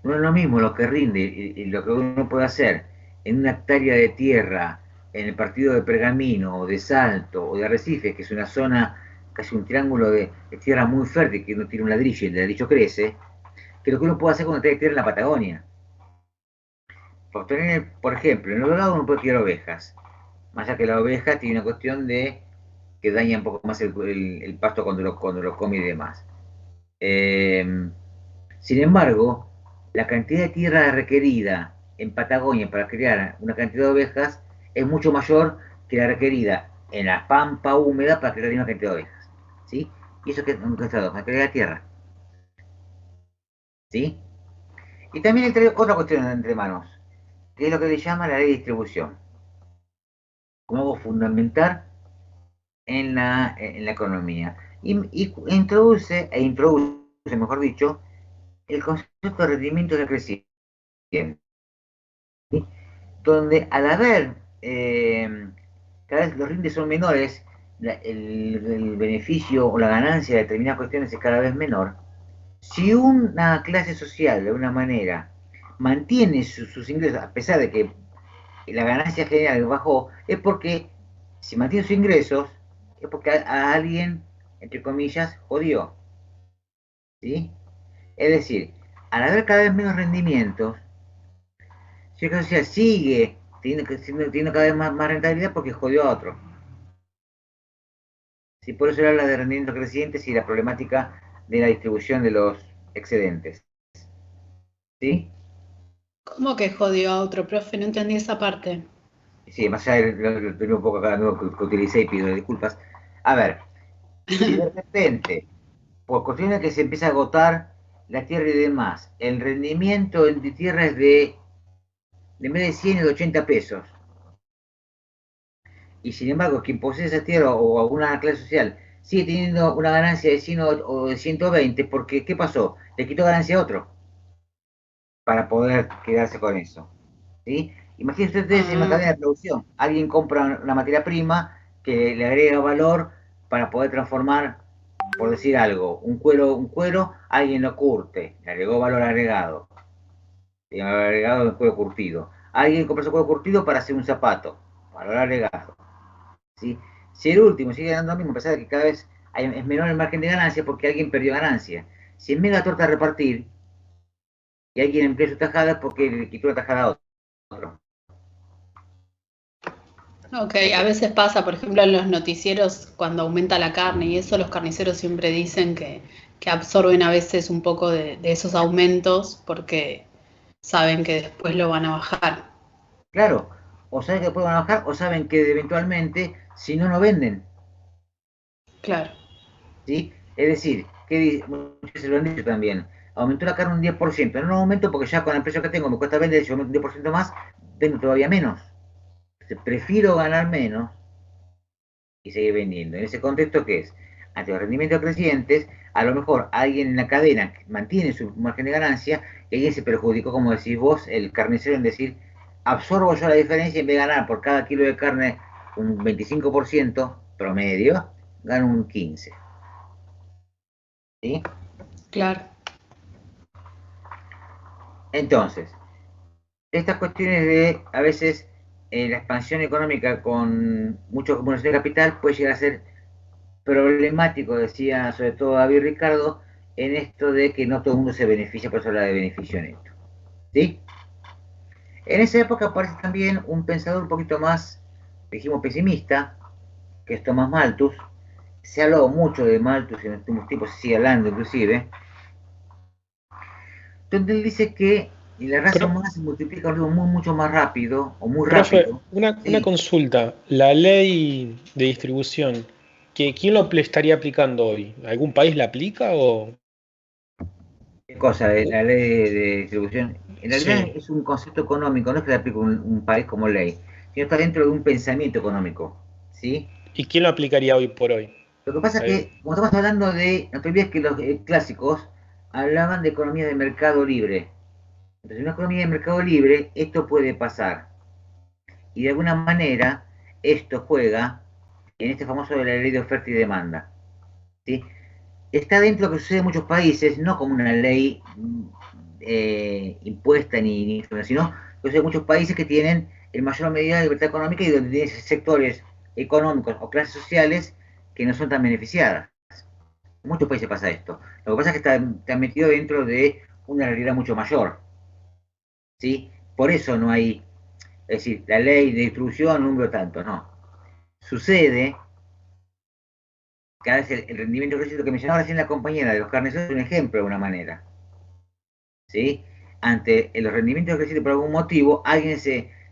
No es lo mismo lo que rinde y lo que uno puede hacer en una hectárea de tierra en el partido de Pergamino, o de Salto, o de Arrecife, que es una zona, casi un triángulo de tierra muy fértil, que uno tira un ladrillo y el ladrillo crece, que lo que uno puede hacer con una hectárea de tierra en la Patagonia. Por ejemplo, en los lados uno puede criar ovejas, más allá que la oveja tiene una cuestión de que daña un poco más el pasto cuando lo come y demás. Sin embargo, la cantidad de tierra requerida en Patagonia para criar una cantidad de ovejas es mucho mayor que la requerida en la pampa húmeda para criar una cantidad de ovejas. ¿Sí? Y eso que es un estado, la calidad de tierra. ¿Sí? Y también hay otra cuestión entre manos, que es lo que se llama la ley de distribución, como algo fundamental en la economía. Y introduce, mejor dicho, el concepto de rendimiento decreciente, ¿sí? Donde al haber cada vez los rindes son menores, el beneficio o la ganancia de determinadas cuestiones es cada vez menor. Si una clase social de alguna manera mantiene sus ingresos, a pesar de que la ganancia general bajó, es porque si mantiene sus ingresos, es porque a alguien, entre comillas, jodió. ¿Sí? Es decir, al haber cada vez menos rendimientos, si la social sigue teniendo cada vez más rentabilidad porque jodió a otro. Sí, por eso se habla de rendimientos crecientes y la problemática de la distribución de los excedentes. ¿Sí? ¿Cómo que jodió a otro, profe? No entendí esa parte. Sí, más allá de un poco acá nuevo que utilicé y pido disculpas. A ver, si de repente, por cuestiones que se empieza a agotar la tierra y demás, el rendimiento en tierra es de vez de 100 es de 80 pesos. Y sin embargo, quien posee esa tierra o alguna clase social sigue teniendo una ganancia de 100 o de 120, porque ¿qué pasó? Le quitó ganancia a otro para poder quedarse con eso. ¿Sí? Imagínense ustedes en una cadena de producción. Alguien compra una materia prima que le agrega valor para poder transformar, por decir algo, un cuero, alguien lo curte, le agregó valor agregado. Agregado en cuero curtido. Alguien compra ese cuero curtido para hacer un zapato, valor agregado. ¿Sí? Si el último sigue ganando lo mismo, a pesar de que cada vez es menor el margen de ganancia porque alguien perdió ganancia. Si es mega torta a repartir y alguien emplea su tajada porque le quitó la tajada a otro. Ok, a veces pasa, por ejemplo, en los noticieros, cuando aumenta la carne y eso, los carniceros siempre dicen que absorben a veces un poco de esos aumentos porque saben que después lo van a bajar. Claro, o saben que pueden bajar o saben que eventualmente, si no, no venden. Claro. ¿Sí? Es decir, que muchos se lo han dicho también, aumentó la carne un 10%, no aumento porque ya con el precio que tengo me cuesta vender, si aumento un 10% más, vendo todavía menos. Entonces, prefiero ganar menos y seguir vendiendo. En ese contexto, ¿qué es? Ante los rendimientos crecientes, a lo mejor alguien en la cadena mantiene su margen de ganancia y alguien se perjudicó, como decís vos, el carnicero, en decir, absorbo yo la diferencia y en vez de ganar por cada kilo de carne un 25%, promedio, gana un 15. ¿Sí? Claro. Entonces, estas cuestiones de, a veces, la expansión económica con mucha acumulación de capital puede llegar a ser problemático, decía sobre todo David Ricardo, en esto de que no todo el mundo se beneficia, por eso habla de beneficio neto. ¿Sí? En esa época aparece también un pensador un poquito más, dijimos, pesimista, que es Thomas Malthus. Se ha hablado mucho de Malthus en los últimos tiempos, se sigue hablando inclusive, donde él dice que la raza Pro- humana se multiplica mucho más rápido, o muy Profe, rápido. una Sí. consulta. La ley de distribución, ¿quién lo estaría aplicando hoy? ¿Algún país la aplica o...? ¿Qué cosa? La ley de distribución. En realidad Sí. es un concepto económico, no es que le aplique un país como ley, sino está dentro de un pensamiento económico. ¿Sí? ¿Y quién lo aplicaría hoy por hoy? Lo que pasa es ¿Algún- que, como estamos hablando de, no te olvides que los clásicos hablaban de economía de mercado libre. Entonces, en una economía de mercado libre, esto puede pasar. Y de alguna manera, esto juega en este famoso de la ley de oferta y demanda. ¿Sí? Está dentro de lo que sucede en muchos países, no como una ley impuesta ni sino que hay muchos países que tienen en mayor medida de libertad económica y donde tienen sectores económicos o clases sociales que no son tan beneficiadas. En muchos países pasa esto. Lo que pasa es que está metido dentro de una realidad mucho mayor. ¿Sí? Por eso no hay, es decir, la ley de distribución, número tanto, no. Sucede que a veces el rendimiento crédito que mencionaba recién la compañera de los carneceros es un ejemplo de una manera. ¿Sí? Ante los rendimientos de crédito por algún motivo,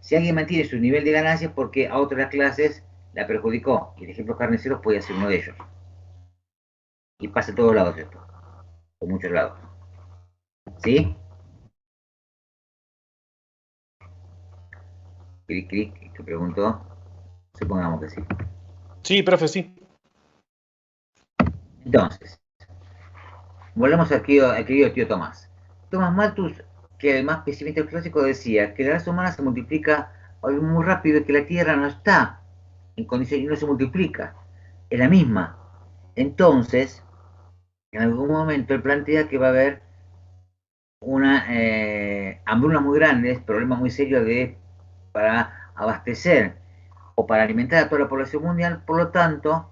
si alguien mantiene su nivel de ganancias porque a otras clases la perjudicó. Y el ejemplo carniceros puede ser uno de ellos. Y pasa a todos lados esto. Por muchos lados. ¿Sí? Clic, clic, que preguntó. Supongamos que sí. Sí, profe, sí. Entonces, volvemos al querido tío Tomás. Tomás Malthus, que además pesimista clásico, decía que la raza humana se multiplica muy rápido y que la Tierra no está en condiciones y no se multiplica. Es la misma. Entonces, en algún momento él plantea que va a haber una hambruna muy grande, problemas muy serios para abastecer o para alimentar a toda la población mundial. Por lo tanto,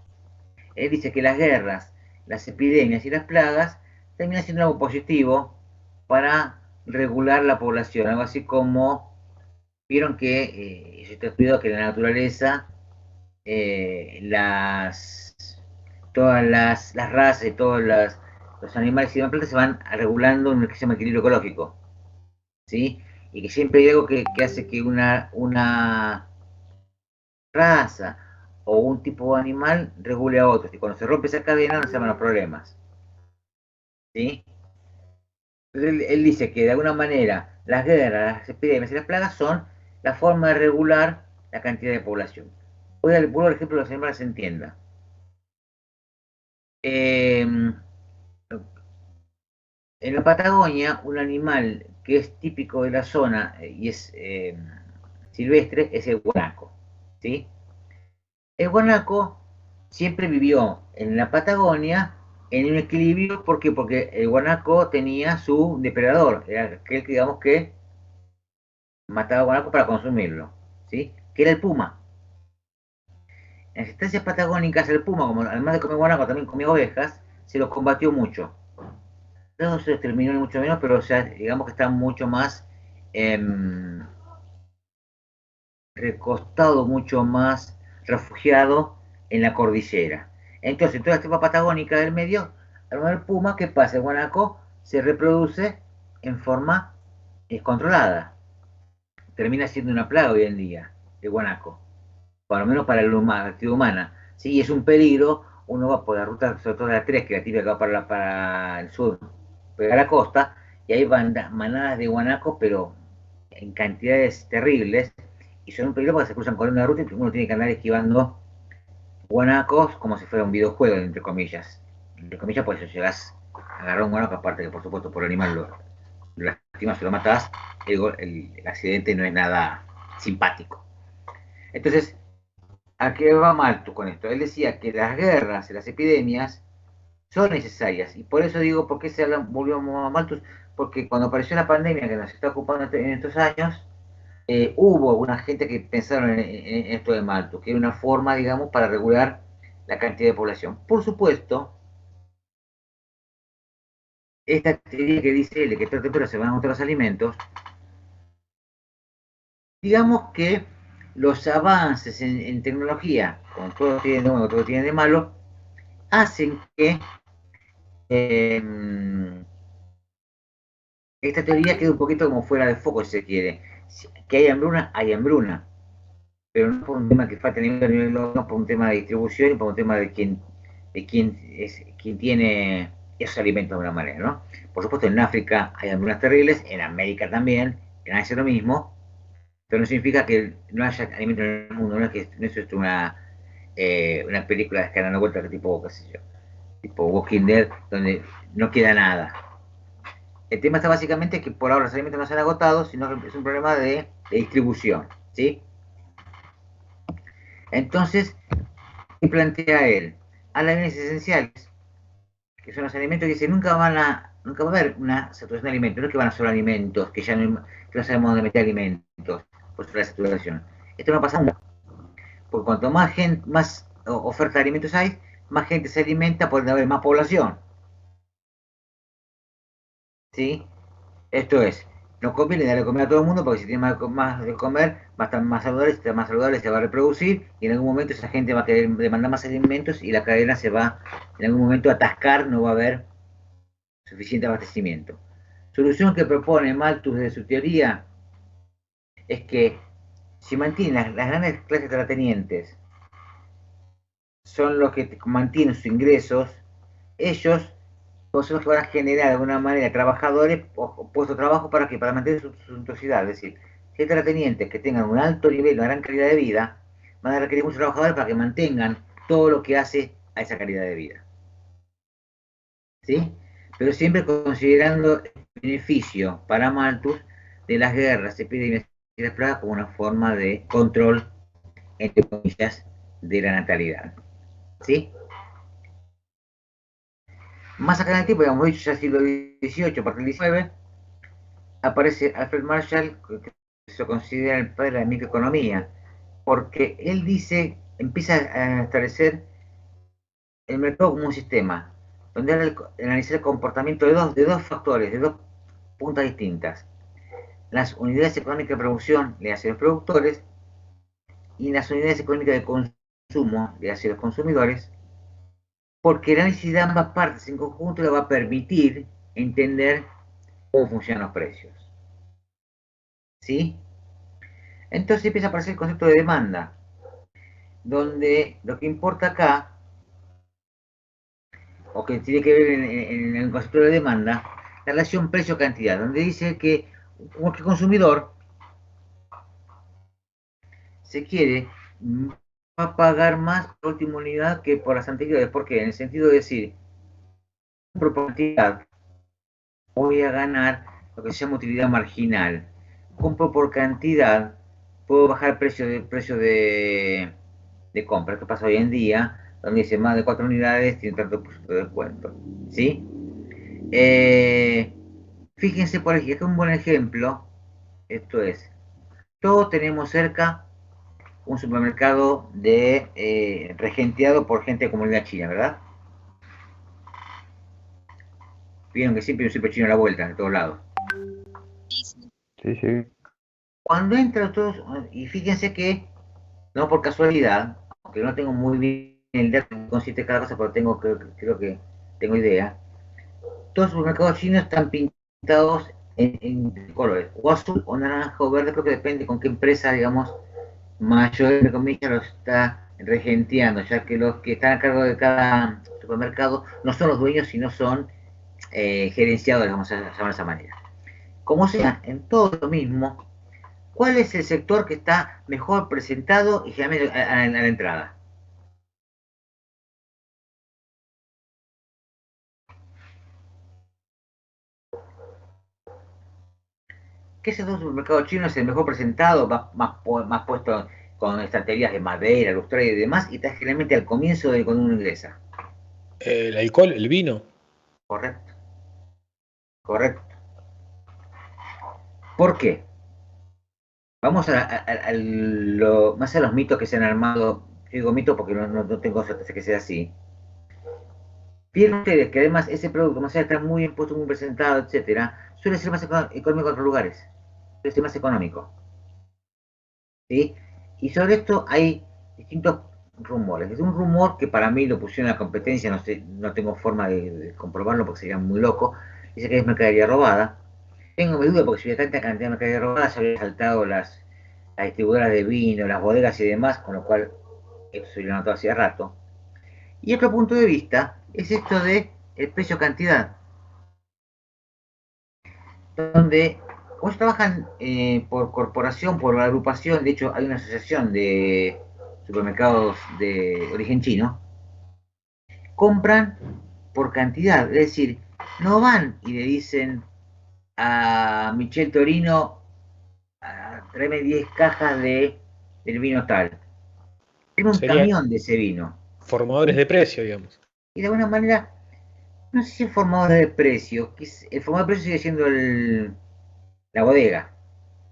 él dice que las guerras, las epidemias y las plagas terminan siendo algo positivo para regular la población, algo así como vieron que eso está estudiado que la naturaleza, todas las razas y todos los animales y las plantas se van regulando en lo que se llama equilibrio ecológico, ¿sí? Y que siempre hay algo que hace que una raza o un tipo de animal regule a otros. Y cuando se rompe esa cadena, no se llaman los problemas. ¿Sí? Entonces él dice que de alguna manera las guerras, las epidemias y las plagas son la forma de regular la cantidad de población. Voy al ejemplo de los animales se entienda. En la Patagonia, un animal que es típico de la zona y es silvestre es el guanaco. ¿Sí? El guanaco siempre vivió en la Patagonia en un equilibrio, ¿por qué? Porque el guanaco tenía su depredador, era aquel que digamos que mataba guanaco para consumirlo, ¿sí? Que era el puma. En las estancias patagónicas el puma, como además de comer guanaco también comía ovejas, se los combatió mucho. No se los terminó ni mucho menos, pero o sea, digamos que está mucho más recostado, mucho más refugiado en la cordillera. Entonces, toda la estepa patagónica del medio, al puma, ¿qué pasa? El guanaco se reproduce en forma descontrolada. Termina siendo una plaga hoy en día, el guanaco, por lo menos para la actividad humana. Sí, es un peligro, uno va por la ruta, sobre todo la 3, que la típica va para el sur, pega a la costa, y hay manadas de guanacos, pero en cantidades terribles, y son un peligro porque se cruzan con una ruta y uno tiene que andar esquivando guanacos como si fuera un videojuego, entre comillas. Entre comillas, pues si llegas a agarrar un guanaco, aparte que por supuesto por el animal lo lastimas o lo matas, el accidente no es nada simpático. Entonces, ¿A qué va Malthus con esto? Él decía que las guerras y las epidemias son necesarias. Y por eso digo, ¿por qué volvió a Malthus? Porque cuando apareció la pandemia que nos está ocupando en estos años, hubo una gente que pensaron en esto de Malthus, que era una forma, digamos, para regular la cantidad de población. Por supuesto, esta teoría que dice él, que tarde o temprano se van a agotar los alimentos, digamos que los avances en tecnología, como todo tiene de bueno, todo tiene de malo, hacen que esta teoría quede un poquito como fuera de foco, si se quiere. Que hay hambruna, pero no por un tema que falta nivel, no por un tema de distribución y por un tema de quién tiene esos alimentos de alguna manera, ¿no? Por supuesto, en África hay hambrunas terribles, en América también, que no hace lo mismo, pero no significa que no haya alimentos en el mundo, no es que no es una película que dan vuelta tipo, qué sé yo, tipo Walking Dead, donde no queda nada. El tema está básicamente que por ahora los alimentos no se han agotado, sino que es un problema de distribución, ¿sí? Entonces, ¿qué plantea él? A las bienes esenciales, que son los alimentos que dice, nunca va a haber una saturación de alimentos, no es que van a ser alimentos, que ya que no sabemos dónde meter alimentos, por la saturación. Esto no pasa nunca, porque cuanto más oferta de alimentos hay, más gente se alimenta, puede haber más población, ¿sí? Esto es, no conviene darle comer a todo el mundo porque si tiene más de comer, va a estar más saludable, si está más saludable se va a reproducir y en algún momento esa gente va a querer demandar más alimentos y la cadena se va en algún momento a atascar, no va a haber suficiente abastecimiento. Solución que propone Malthus de su teoría es que si mantienen las grandes clases terratenientes son los que mantienen sus ingresos, ellos son los que van a generar de alguna manera trabajadores o puestos de trabajo para mantener su suntuosidad. Es decir, si hay terratenientes que tengan un alto nivel, una gran calidad de vida, van a requerir muchos trabajadores para que mantengan todo lo que hace a esa calidad de vida. ¿Sí? Pero siempre considerando el beneficio para Malthus de las guerras, epidemias y las plagas como una forma de control, entre comillas, de la natalidad. ¿Sí? Más acá en el tiempo, digamos, dicho ya siglo XVIII, a partir del XIX, aparece Alfred Marshall, que se considera el padre de la microeconomía, porque él dice, empieza a establecer el mercado como un sistema, donde analiza el comportamiento de dos factores, de dos puntas distintas. Las unidades económicas de producción, le hacen los productores, y las unidades económicas de consumo, le hacen los consumidores, porque el análisis de ambas partes en conjunto le va a permitir entender cómo funcionan los precios. ¿Sí? Entonces empieza a aparecer el concepto de demanda, donde lo que importa acá, o que tiene que ver en el concepto de demanda, la relación precio-cantidad, donde dice que cualquier consumidor se quiere va a pagar más por la última unidad que por las anteriores. ¿Por qué? En el sentido de decir, por cantidad voy a ganar lo que se llama utilidad marginal. Compro por cantidad, puedo bajar el precio de compra, que pasa hoy en día, donde dice más de 4 unidades tiene tanto por ciento de descuento. ¿Sí? Fíjense por aquí, acá un buen ejemplo, esto es, todos tenemos cerca un supermercado regenteado por gente de comunidad china, ¿verdad? Vieron que siempre hay un super chino a la vuelta, de todos lados. Sí, sí. Cuando entran todos, y fíjense que, no por casualidad, aunque no tengo muy bien el dato en consiste cada cosa, pero creo que tengo idea, todos los supermercados chinos están pintados en colores, o azul, o naranja, o verde, creo que depende con qué empresa, digamos, mayor, entre comillas, lo está regenteando, ya que los que están a cargo de cada supermercado no son los dueños, sino son gerenciados, vamos a llamar de esa manera. Como sea, en todo lo mismo, ¿cuál es el sector que está mejor presentado y generalmente a la entrada? ¿Qué sector del supermercado chino es el mejor presentado, más puesto con estanterías de madera, lustre y demás, y está generalmente al comienzo de cuando uno ingresa. El alcohol, el vino. Correcto, correcto. ¿Por qué? Vamos más a los mitos que se han armado. Yo digo mitos porque no tengo certeza que sea así. Fíjense ustedes que además ese producto, más allá de estar muy impuesto, muy presentado, etcétera, suele ser más económico en otros lugares. Suele ser más económico. ¿Sí? Y sobre esto hay distintos rumores. Es un rumor que para mí lo pusieron en la competencia, no sé, no tengo forma de comprobarlo porque sería muy loco. Dice que es mercadería robada. Tengo mi duda porque si hubiera tanta cantidad de mercadería robada se habría saltado las distribuidoras de vino, las bodegas y demás, con lo cual eso se lo notado hacía rato. Y otro punto de vista es esto de el precio-cantidad, donde ellos trabajan por corporación, por agrupación. De hecho hay una asociación de supermercados de origen chino, compran por cantidad, es decir, no van y le dicen a Michel Torino, tráeme 10 cajas del vino tal, tiene un Sería camión de ese vino. formadores de precio, digamos. Y de alguna manera, no sé si el formador de precios, el formador de precios sigue siendo la bodega,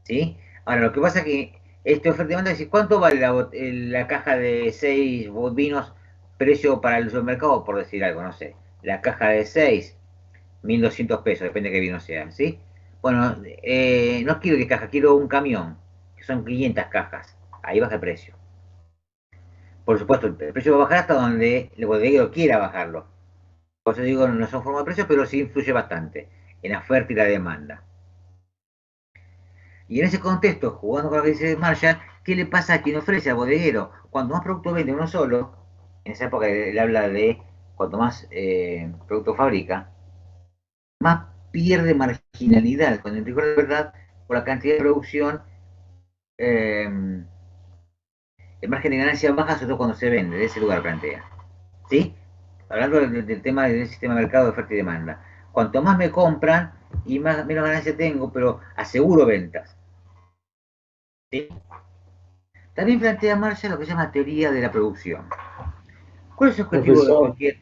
¿sí? Ahora, lo que pasa es que este oferta y demanda es cuánto vale la caja de 6 vinos, precio para el supermercado, por decir algo, no sé. La caja de 6, 1.200 pesos, depende de qué vino sean, ¿sí? Bueno, no quiero 10 cajas, quiero un camión, que son 500 cajas. Ahí baja el precio. Por supuesto, el precio va a bajar hasta donde el bodeguero quiera bajarlo. Por eso digo, no son forma de precio, pero sí influye bastante en la oferta y la demanda. Y en ese contexto, jugando con lo que dice Marshall, ¿qué le pasa a quien ofrece al bodeguero? Cuanto más producto vende uno solo, en esa época él habla de cuanto más producto fabrica, más pierde marginalidad, cuando en rigor de verdad, por la cantidad de producción, el margen de ganancia baja, sobre todo cuando se vende, de ese lugar plantea. ¿Sí? Hablando del tema del sistema de mercado de oferta y demanda. Cuanto más me compran y menos ganancia tengo, pero aseguro ventas. ¿Sí? También plantea Marshall lo que se llama teoría de la producción. ¿Cuál es el objetivo de Profesor, cualquier?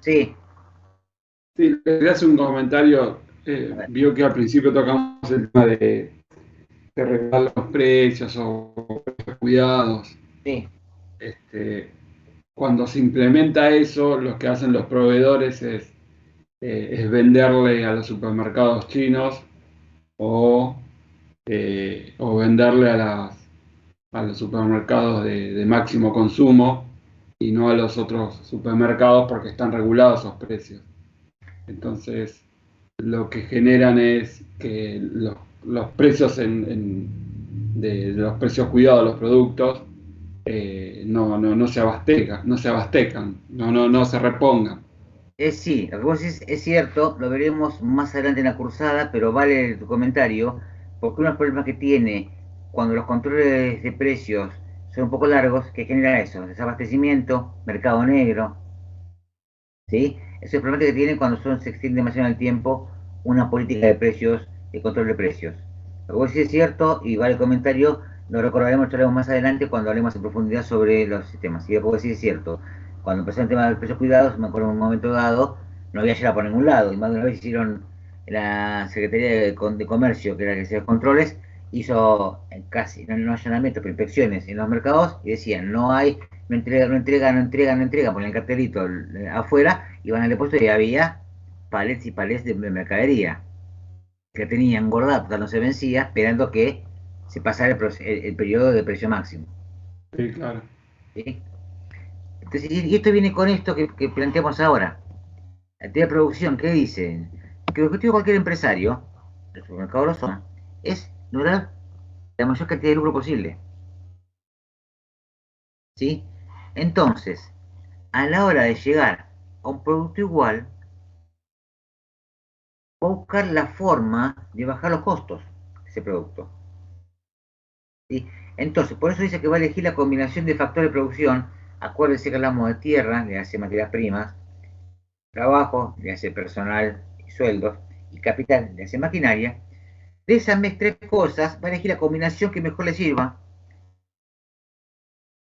Sí, sí, quería hacer un comentario. Vio que al principio tocamos el tema de regular los precios o precios cuidados. sí, Este, cuando se implementa eso, lo que hacen los proveedores es venderle a los supermercados chinos o, o venderle a los supermercados de máximo consumo y no a los otros supermercados porque están regulados esos precios. Entonces, lo que generan es que los precios de los precios cuidados de los productos no se abastezcan, no se repongan. sí, lo que vos decís es cierto, lo veremos más adelante en la cursada, pero vale tu comentario, porque uno de los problemas que tiene cuando los controles de precios son un poco largos, que genera eso, desabastecimiento, mercado negro, ¿sí? Ese es el problema que tienen cuando se extiende demasiado en el tiempo una política de precios, de control de precios. Lo que vos decís es cierto, y vale el comentario, lo recordaremos, lo más adelante cuando hablemos en profundidad sobre los sistemas. Y lo que vos decís es cierto, cuando empezó el tema de los precios cuidados, me acuerdo en un momento dado, no había llegado por ningún lado, y más de una vez hicieron la Secretaría de Comercio, que era la que hacía los controles, hizo casi, no allanamientos, pero inspecciones en los mercados, y decían, no hay, no entrega, no entrega, no entrega, no entrega, ponen el cartelito afuera, iban al depósito y había palets y palets de mercadería que tenían engordado, no se vencía, esperando que se pasara el periodo de precio máximo. Sí, claro. ¿Sí? Entonces, y esto viene con esto que planteamos ahora. La teoría de producción, ¿qué dicen? Que el objetivo de cualquier empresario, el supermercado lo son, es lograr la mayor cantidad de lucro posible. ¿Sí? Entonces, a la hora de llegar a un producto igual, va a buscar la forma de bajar los costos de ese producto. ¿Sí? Entonces, por eso dice que va a elegir la combinación de factores de producción. Acuérdense que hablamos de tierra, de hace materias primas, trabajo, de hace personal y sueldos, y capital, de hace maquinaria. De esas tres cosas va a elegir la combinación que mejor le sirva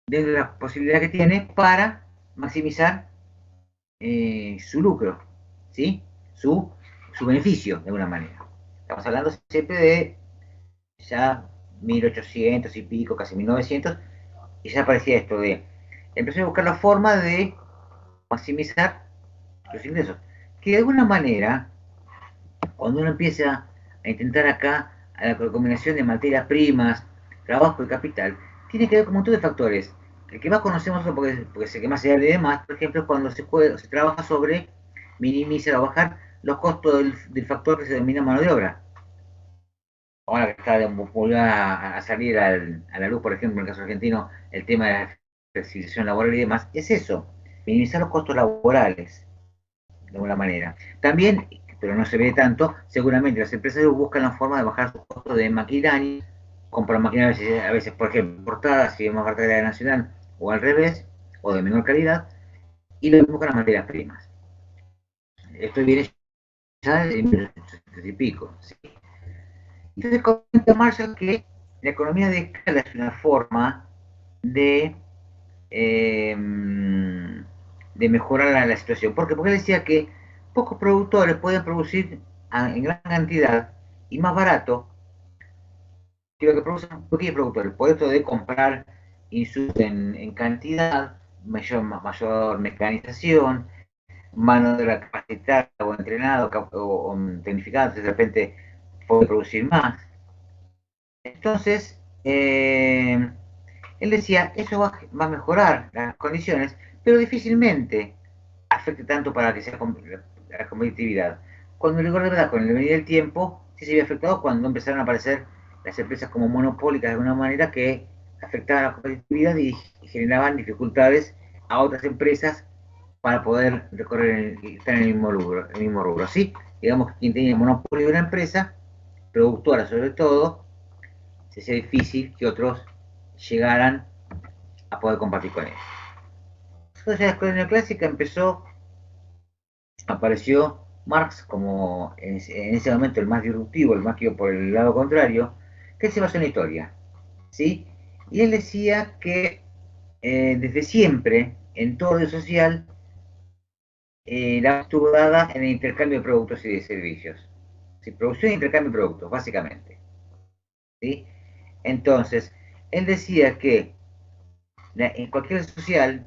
dentro de la posibilidad que tiene para maximizar su lucro, ¿sí? Su beneficio, de alguna manera. Estamos hablando siempre de ya 1800 y pico, casi 1900, y ya aparecía esto de empezar a buscar la forma de maximizar los ingresos. Que de alguna manera, cuando uno empieza a intentar acá a la combinación de materias primas, trabajo y capital, tiene que ver con un montón de factores. El que más conocemos, porque es el que más se habla y demás, por ejemplo, es cuando se trabaja sobre minimizar o bajar los costos del factor que se denomina mano de obra. Ahora que está volviendo a salir a la luz, por ejemplo, en el caso argentino, el tema de la flexibilización laboral y demás, es eso, minimizar los costos laborales, de alguna manera. También, pero no se ve tanto, seguramente las empresas buscan la forma de bajar sus costos de maquinaria, compran maquinaria a veces, por ejemplo, importada, si es más barata de la nacional, o al revés, o de menor calidad, y lo mismo con las materias primas. Esto viene ya en 1800 y pico, ¿sí? Entonces comenta Marshall que la economía de escala es una forma de, eh, de mejorar la situación. ¿Por qué? Porque él decía que pocos productores pueden producir en gran cantidad y más barato que lo que producen pequeños productores. Por esto de comprar insumos en cantidad, mayor mecanización, mano de obra capacitada o entrenada o tecnificada, entonces de repente puede producir más. Entonces, él decía, eso va a mejorar las condiciones, pero difícilmente afecte tanto para que sea la competitividad. Cuando el rigor de verdad, con el venir del tiempo, sí se había afectado cuando empezaron a aparecer las empresas como monopólicas de alguna manera que afectaban la competitividad y generaban dificultades a otras empresas para poder recorrer y estar en el mismo rubro. ¿Sí? Digamos que quien tenía el monopolio de una empresa, productora sobre todo, se hacía difícil que otros llegaran a poder compartir con él. Entonces la escuela neoclásica apareció Marx como en ese momento el más disruptivo, el más que iba por el lado contrario, que se basó en la historia, ¿sí? Y él decía que desde siempre, en todo lo social, la estuvo dada en el intercambio de productos y de servicios. ¿Sí? Producción e intercambio de productos, básicamente. ¿Sí? Entonces, él decía que en cualquier social,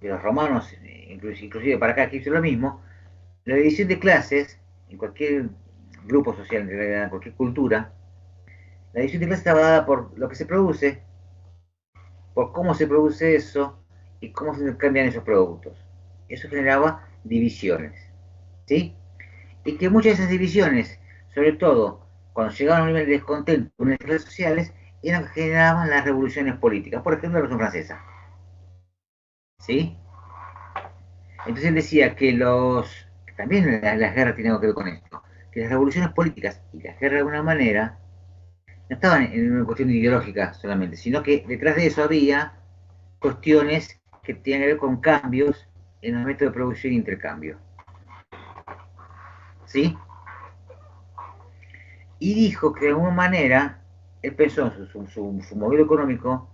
de los romanos, inclusive para acá que hizo lo mismo, la división de clases, en cualquier grupo social, en realidad, en cualquier cultura, la división de clases estaba dada por lo que se produce, por cómo se produce eso y cómo se intercambian esos productos. Eso generaba divisiones, ¿sí? Y que muchas de esas divisiones, sobre todo cuando llegaban a un nivel de descontento con las clases sociales, eran las que generaban las revoluciones políticas, por ejemplo la Revolución Francesa, ¿sí? Entonces él decía que también las guerras tienen algo que ver con esto, que las revoluciones políticas y las guerras de alguna manera no estaban en una cuestión ideológica solamente, sino que detrás de eso había cuestiones que tienen que ver con cambios en el método de producción e intercambio. ¿Sí? Y dijo que de alguna manera, él pensó en su modelo económico,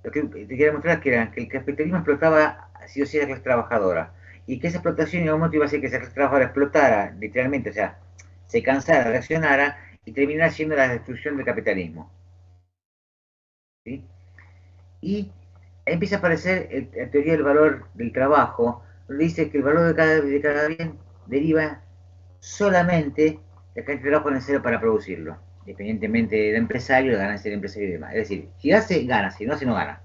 lo que te quería mostrar que era que el capitalismo explotaba sí o sí a la clase trabajadora, y que esa explotación en algún momento iba a hacer que esa clase trabajadora explotara, literalmente, o sea, se cansara, reaccionara, y terminara siendo la destrucción del capitalismo. ¿Sí? Y empieza a aparecer la teoría del valor del trabajo, donde dice que el valor de cada bien deriva solamente de la cantidad de trabajo necesario para producirlo, independientemente del empresario, de ganancia del empresario y demás. Es decir, si hace, gana, si no hace, no gana.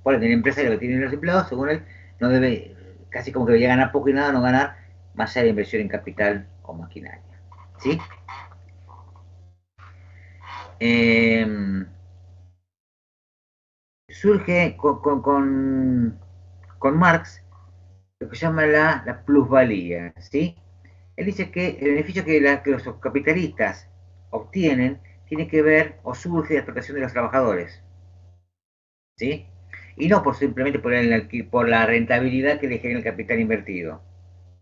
Por ende, el empresario que tiene los empleados, según él, no debe, casi como que debería ganar poco y nada, no ganar, más allá de inversión en capital o maquinaria. ¿Sí? Eh, surge con Marx lo que se llama la plusvalía, ¿sí? Él dice que el beneficio que los capitalistas obtienen tiene que ver o surge de la explotación de los trabajadores, ¿sí? Y no simplemente por la rentabilidad que le genera el capital invertido,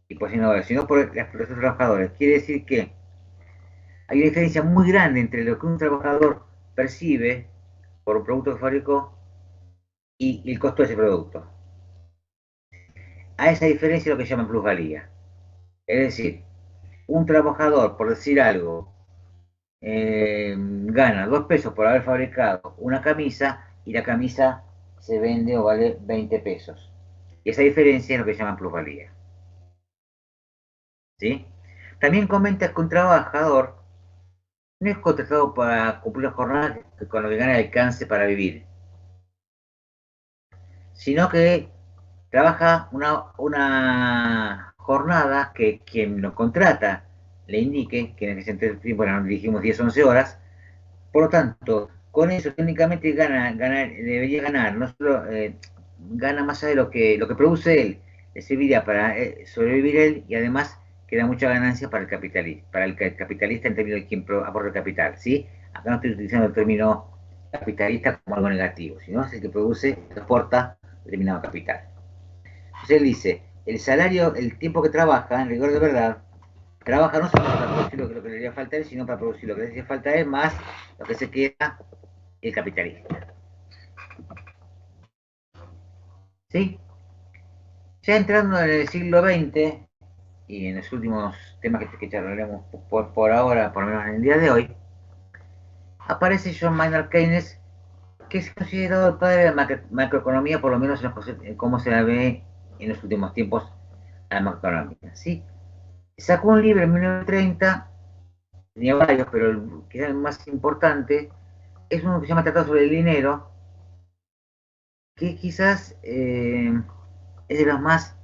y por sino por la explotación de los trabajadores. Quiere decir que hay una diferencia muy grande entre lo que un trabajador percibe por un producto que fabricó y el costo de ese producto. A esa diferencia es lo que llaman plusvalía. Es decir, un trabajador, por decir algo, gana 2 pesos por haber fabricado una camisa y la camisa se vende o vale 20 pesos. Y esa diferencia es lo que llaman plusvalía. ¿Sí? También comenta que un trabajador no es contratado para cumplir la jornada que con lo que gana alcance para vivir, sino que trabaja una jornada que quien lo contrata le indique, que en ese tiempo dijimos 10 11 horas, por lo tanto, con eso técnicamente debería ganar, no solo gana más allá de lo que produce él, le serviría para sobrevivir él y además queda mucha ganancia para el capitalista en términos de quien aporta el capital, ¿sí? Acá no estoy utilizando el término capitalista como algo negativo, sino es el que produce y aporta determinado capital. Entonces él dice, el salario, el tiempo que trabaja, en rigor de verdad, trabaja no solo para producir lo que le haría falta a él, sino para producir lo que le hace falta a él, más lo que se queda el capitalista. ¿Sí? Ya entrando en el siglo XX, y en los últimos temas que charlaremos por ahora, por lo menos en el día de hoy, aparece John Maynard Keynes, que es considerado el padre de la macroeconomía, por lo menos en cómo se la ve en los últimos tiempos a la macroeconomía. ¿Sí? Sacó un libro en 1930, tenía varios, pero quizás el más importante es uno que se llama Tratado sobre el Dinero, que quizás es de los más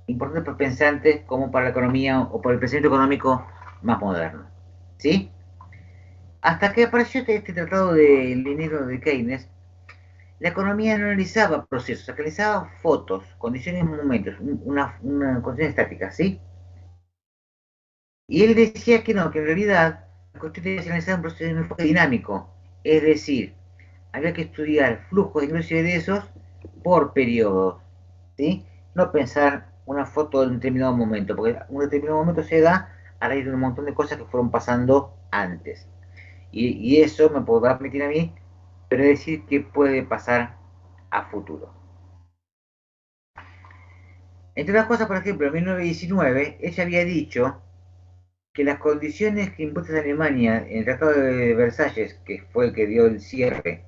importantes pensantes como para la economía o para el pensamiento económico más moderno. ¿Sí? Hasta que apareció este tratado del dinero de Keynes, la economía no analizaba procesos, analizaba fotos, condiciones, momentos, una condición estática, ¿sí? Y él decía que no, que en realidad la cuestión debía ser analizada en un proceso de un enfoque dinámico, es decir, había que estudiar flujos de ingresos y egresos por periodos, ¿sí? No pensar una foto en un determinado momento, porque un determinado momento se da a raíz de un montón de cosas que fueron pasando antes. Y eso me podrá permitir a mí predecir qué puede pasar a futuro. Entre otras cosas, por ejemplo, en 1919, ella había dicho que las condiciones que impuso Alemania en el Tratado de Versalles, que fue el que dio el cierre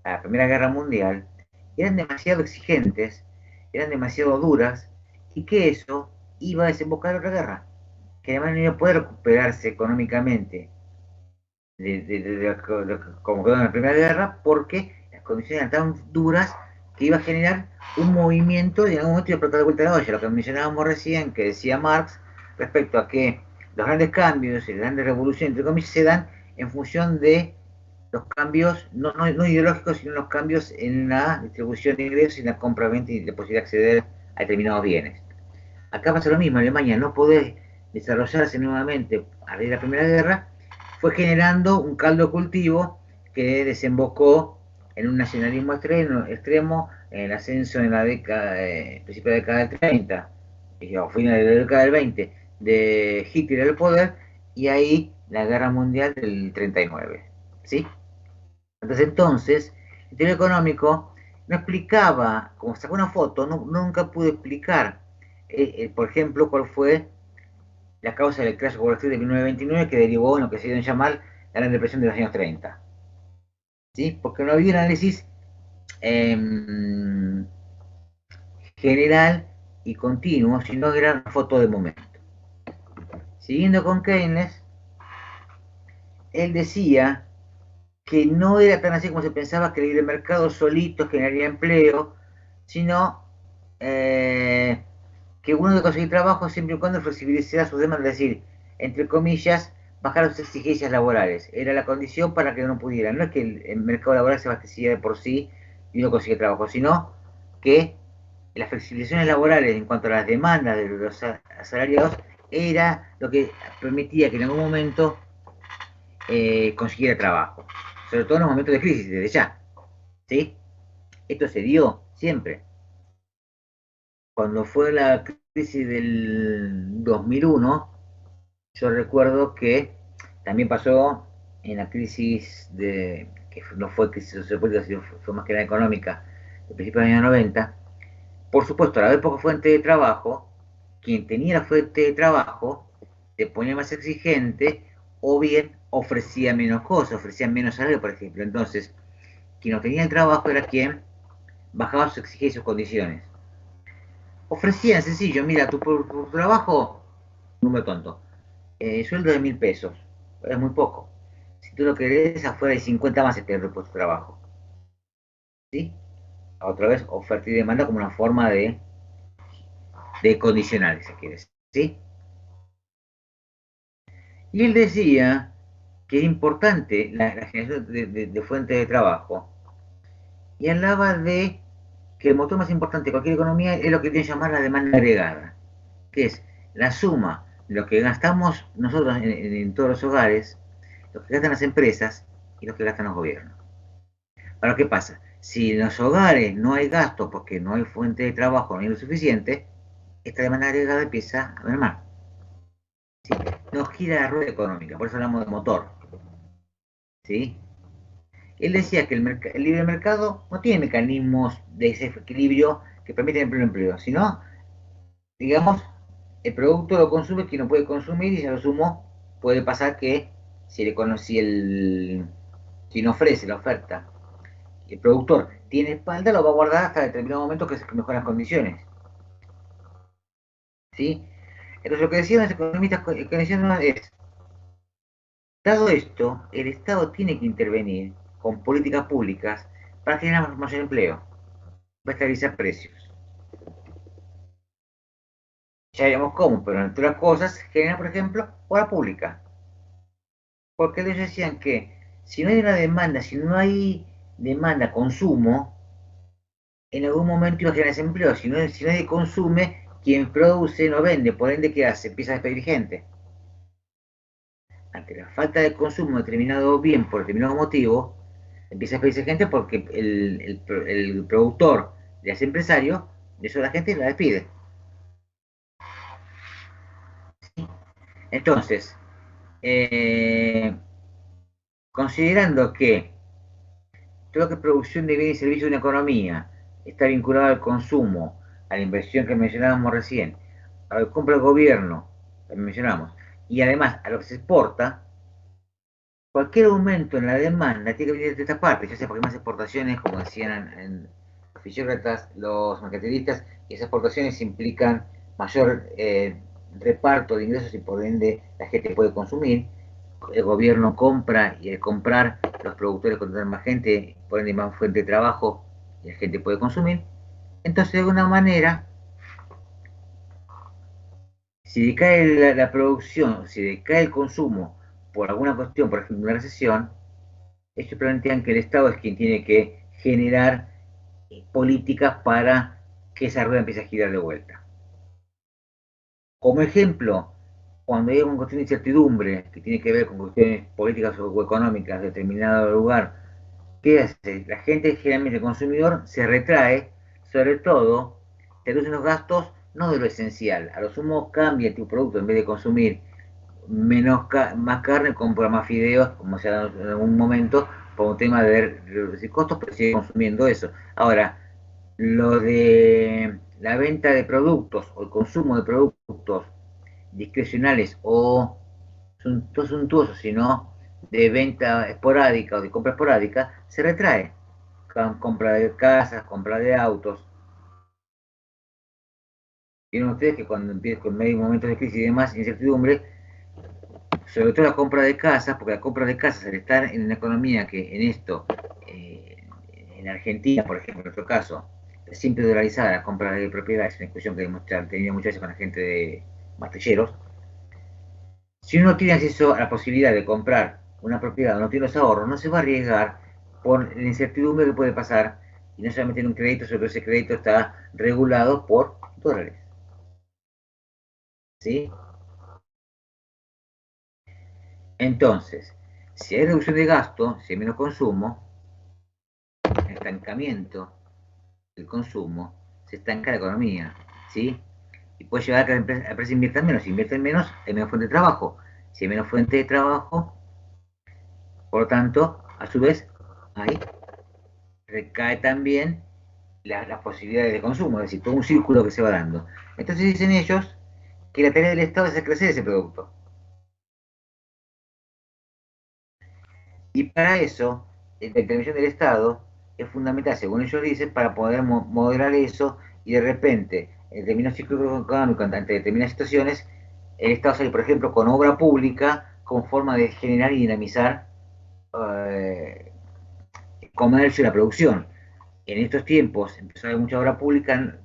a la Primera Guerra Mundial, eran demasiado exigentes, eran demasiado duras, y que eso iba a desembocar en otra guerra, que Alemania no iba a poder recuperarse económicamente como quedó en la Primera Guerra, porque las condiciones eran tan duras que iba a generar un movimiento y en algún momento iba a explotar de vuelta la olla, lo que mencionábamos recién, que decía Marx, respecto a que los grandes cambios y las grandes revoluciones, entre comillas, se dan en función de los cambios, no ideológicos, sino los cambios en la distribución de ingresos y en la compra-venta y la posibilidad de acceder a determinados bienes. Acá pasa lo mismo, Alemania no puede desarrollarse nuevamente a raíz de la Primera Guerra, fue generando un caldo de cultivo que desembocó en un nacionalismo extremo en el ascenso en la década, principio de la década del 30, o final de la década del 20, de Hitler al poder, y ahí la guerra mundial del 39. ¿Sí? Entonces, el teoría económico no explicaba, como sacó una foto, nunca pudo explicar, por ejemplo, cuál fue la causa del crash Wall Street de 1929 que derivó en lo que se dio en llamar la Gran Depresión de los años 30. ¿Sí? Porque no había un análisis eh, general y continuo, sino que era una foto de momento. Siguiendo con Keynes, él decía que no era tan así como se pensaba, que el libre mercado solito generaría empleo, sino que uno debe conseguir trabajo siempre y cuando flexibilizara sus demandas, es decir, entre comillas, bajar sus exigencias laborales. Era la condición para que uno pudiera. No es que el mercado laboral se abastecía de por sí y uno consigue trabajo, sino que las flexibilizaciones laborales en cuanto a las demandas de los asalariados era lo que permitía que en algún momento consiguiera trabajo. Sobre todo en los momentos de crisis, desde ya. ¿Sí? Esto se dio siempre. Cuando fue la crisis del 2001, yo recuerdo que también pasó en la crisis que no fue crisis sociopolítica, sino fue más que nada económica, de principios de los años 90, por supuesto, al haber poca fuente de trabajo, quien tenía la fuente de trabajo se ponía más exigente o bien ofrecía menos cosas, ofrecía menos salario, por ejemplo. Entonces, quien no tenía el trabajo era quien bajaba sus exigencias y sus condiciones. Ofrecían sencillo, mira, tu trabajo, número tonto, sueldo de 1.000 pesos, es muy poco. Si tú lo querés, afuera hay 50 más este puesto de trabajo. ¿Sí? Otra vez, oferta y demanda como una forma de condicionales, si quieres. ¿Sí? Y él decía que es importante la generación de fuentes de trabajo y hablaba de que el motor más importante de cualquier economía es lo que tiene que llamar la demanda agregada, que es la suma de lo que gastamos nosotros en todos los hogares, lo que gastan las empresas y lo que gastan los gobiernos. Ahora, ¿qué pasa? Si en los hogares no hay gasto porque no hay fuente de trabajo, no hay lo suficiente, esta demanda agregada empieza a mermar. ¿Sí? Nos gira la rueda económica, por eso hablamos de motor. ¿Sí? Él decía que el libre mercado no tiene mecanismos de ese equilibrio que permiten el empleo, sino, digamos, el producto lo consume quien lo puede consumir y si a lo sumo puede pasar que si quien ofrece la oferta, el productor tiene espalda, lo va a guardar hasta determinado momento que se mejoran las condiciones. ¿Sí? Entonces lo que decían los economistas keynesianos es, dado esto, el Estado tiene que intervenir con políticas públicas para generar mayor empleo, para estabilizar precios. Ya veremos cómo, pero entre otras cosas genera, por ejemplo, obra pública. Porque ellos decían que si no hay una demanda, si no hay demanda, consumo, en algún momento iba a generar desempleo. Si nadie consume, quien produce no vende, por ende, ¿qué hace? Empieza a despedir gente. Ante la falta de consumo de determinado bien por determinado motivo, empieza a despedirse gente porque el productor le hace empresario, de eso la gente la despide. Entonces, considerando que todo lo que es producción de bienes y servicios de una economía está vinculado al consumo, a la inversión que mencionábamos recién, a lo que compra el gobierno, que mencionamos, y además a lo que se exporta, cualquier aumento en la demanda tiene que venir de esta parte, ya sea porque hay más exportaciones, como decían los fisiócratas, los mercantilistas, y esas exportaciones implican mayor reparto de ingresos y por ende la gente puede consumir, el gobierno compra y al comprar los productores contratan más gente, por ende más fuente de trabajo y la gente puede consumir. Entonces, de alguna manera, si decae la producción, si decae el consumo por alguna cuestión, por ejemplo, una recesión, ellos plantean que el Estado es quien tiene que generar políticas para que esa rueda empiece a girar de vuelta. Como ejemplo, cuando hay una cuestión de incertidumbre que tiene que ver con cuestiones políticas o económicas de determinado lugar, ¿qué hace? La gente, generalmente el consumidor, se retrae, sobre todo, se reducen los gastos, no de lo esencial. A lo sumo cambia tu producto, en vez de consumir más carne, compra más fideos, como se ha dado en algún momento, por un tema de reducir costos, pero sigue consumiendo eso. Ahora, lo de la venta de productos o el consumo de productos discrecionales o suntuosos, sino de venta esporádica o de compra esporádica, se retrae. Compra de casas, compra de autos. Tienen ustedes que cuando empiezan con medio momentos de crisis y demás, incertidumbre, sobre todo la compra de casas, porque la compra de casas, al estar en una economía que en esto, en Argentina, por ejemplo, en nuestro caso, simple dolarizada la compra de propiedades, es una discusión que hemos tenido muchas veces con la gente de martilleros. Si uno tiene acceso a la posibilidad de comprar una propiedad, no tiene los ahorros, no se va a arriesgar por la incertidumbre que puede pasar y no solamente en un crédito, sino que ese crédito está regulado por dólares. ¿Sí? Entonces, si hay reducción de gasto, si hay menos consumo, estancamiento del consumo, se estanca la economía, ¿sí? Y puede llevar a que las empresas inviertan menos. Si invierten menos, hay menos fuente de trabajo. Si hay menos fuente de trabajo, por lo tanto, a su vez, ahí recae también las posibilidades de consumo, es decir, todo un círculo que se va dando. Entonces dicen ellos que la tarea del Estado es hacer crecer ese producto. Y para eso, la intervención del Estado es fundamental, según ellos dicen, para poder moderar eso y de repente, en determinados ciclos económicos, ante determinadas situaciones, el Estado sale, por ejemplo, con obra pública como forma de generar y dinamizar el comercio y la producción. En estos tiempos empezó a haber mucha obra pública,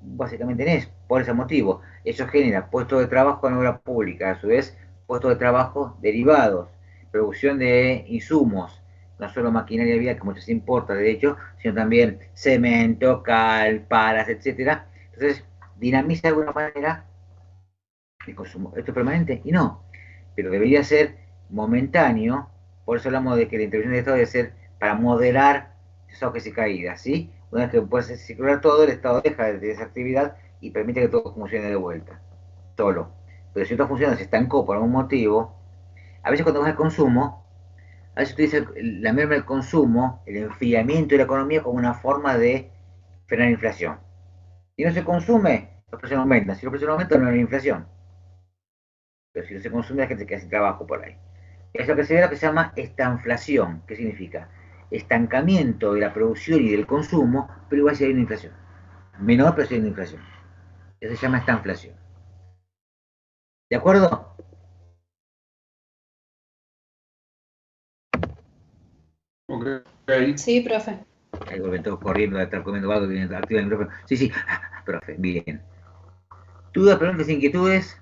básicamente en eso, por ese motivo. Eso genera puestos de trabajo en obra pública, a su vez puestos de trabajo derivados, producción de insumos, no solo maquinaria vial, que mucho se importa de hecho, sino también cemento, cal, palas, etcétera. Entonces, dinamiza de alguna manera el consumo. ¿Esto es permanente? Y no, pero debería ser momentáneo, por eso hablamos de que la intervención del Estado debe ser para moderar esos auges y caídas, ¿sí? Una vez que puede circular todo, el Estado deja de esa actividad y permite que todo funcione de vuelta, solo. Pero si esto funciona, se estancó por algún motivo, a veces cuando vas al consumo, a veces utiliza la merma del consumo, el enfriamiento de la economía como una forma de frenar la inflación. Si no se consume, los precios no aumentan. Si los precios no aumentan, no hay inflación. Pero si no se consume, la gente queda sin trabajo por ahí. Es lo que se ve lo que se llama estanflación. ¿Qué significa? Estancamiento de la producción y del consumo, pero igual si hay una inflación. Menor, pero si hay una inflación. Eso se llama estanflación. ¿De acuerdo? Ok. Sí, profe. Ahí vuelven todos corriendo a estar comiendo algo, activa el micrófono. Sí, sí, profe, bien. ¿Dudas, preguntas, inquietudes?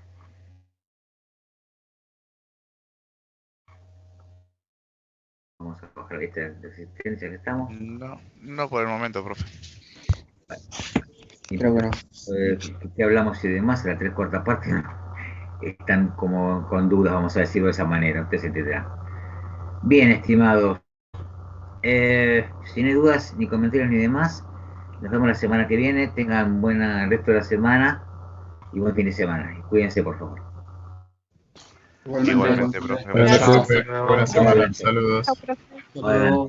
Vamos a coger esta resistencia que estamos. No, no por el momento, profe. Creo que no. Que hablamos y demás, la 3/4 parte están como con dudas, vamos a decirlo de esa manera, usted se entenderá. Bien, estimados, si no hay dudas ni comentarios ni demás, nos vemos la semana que viene, tengan buen resto de la semana y buen fin de semana, y cuídense por favor. Igualmente, profe. Gracias, Gracias. profe. Buena semana. Saludos. Bueno,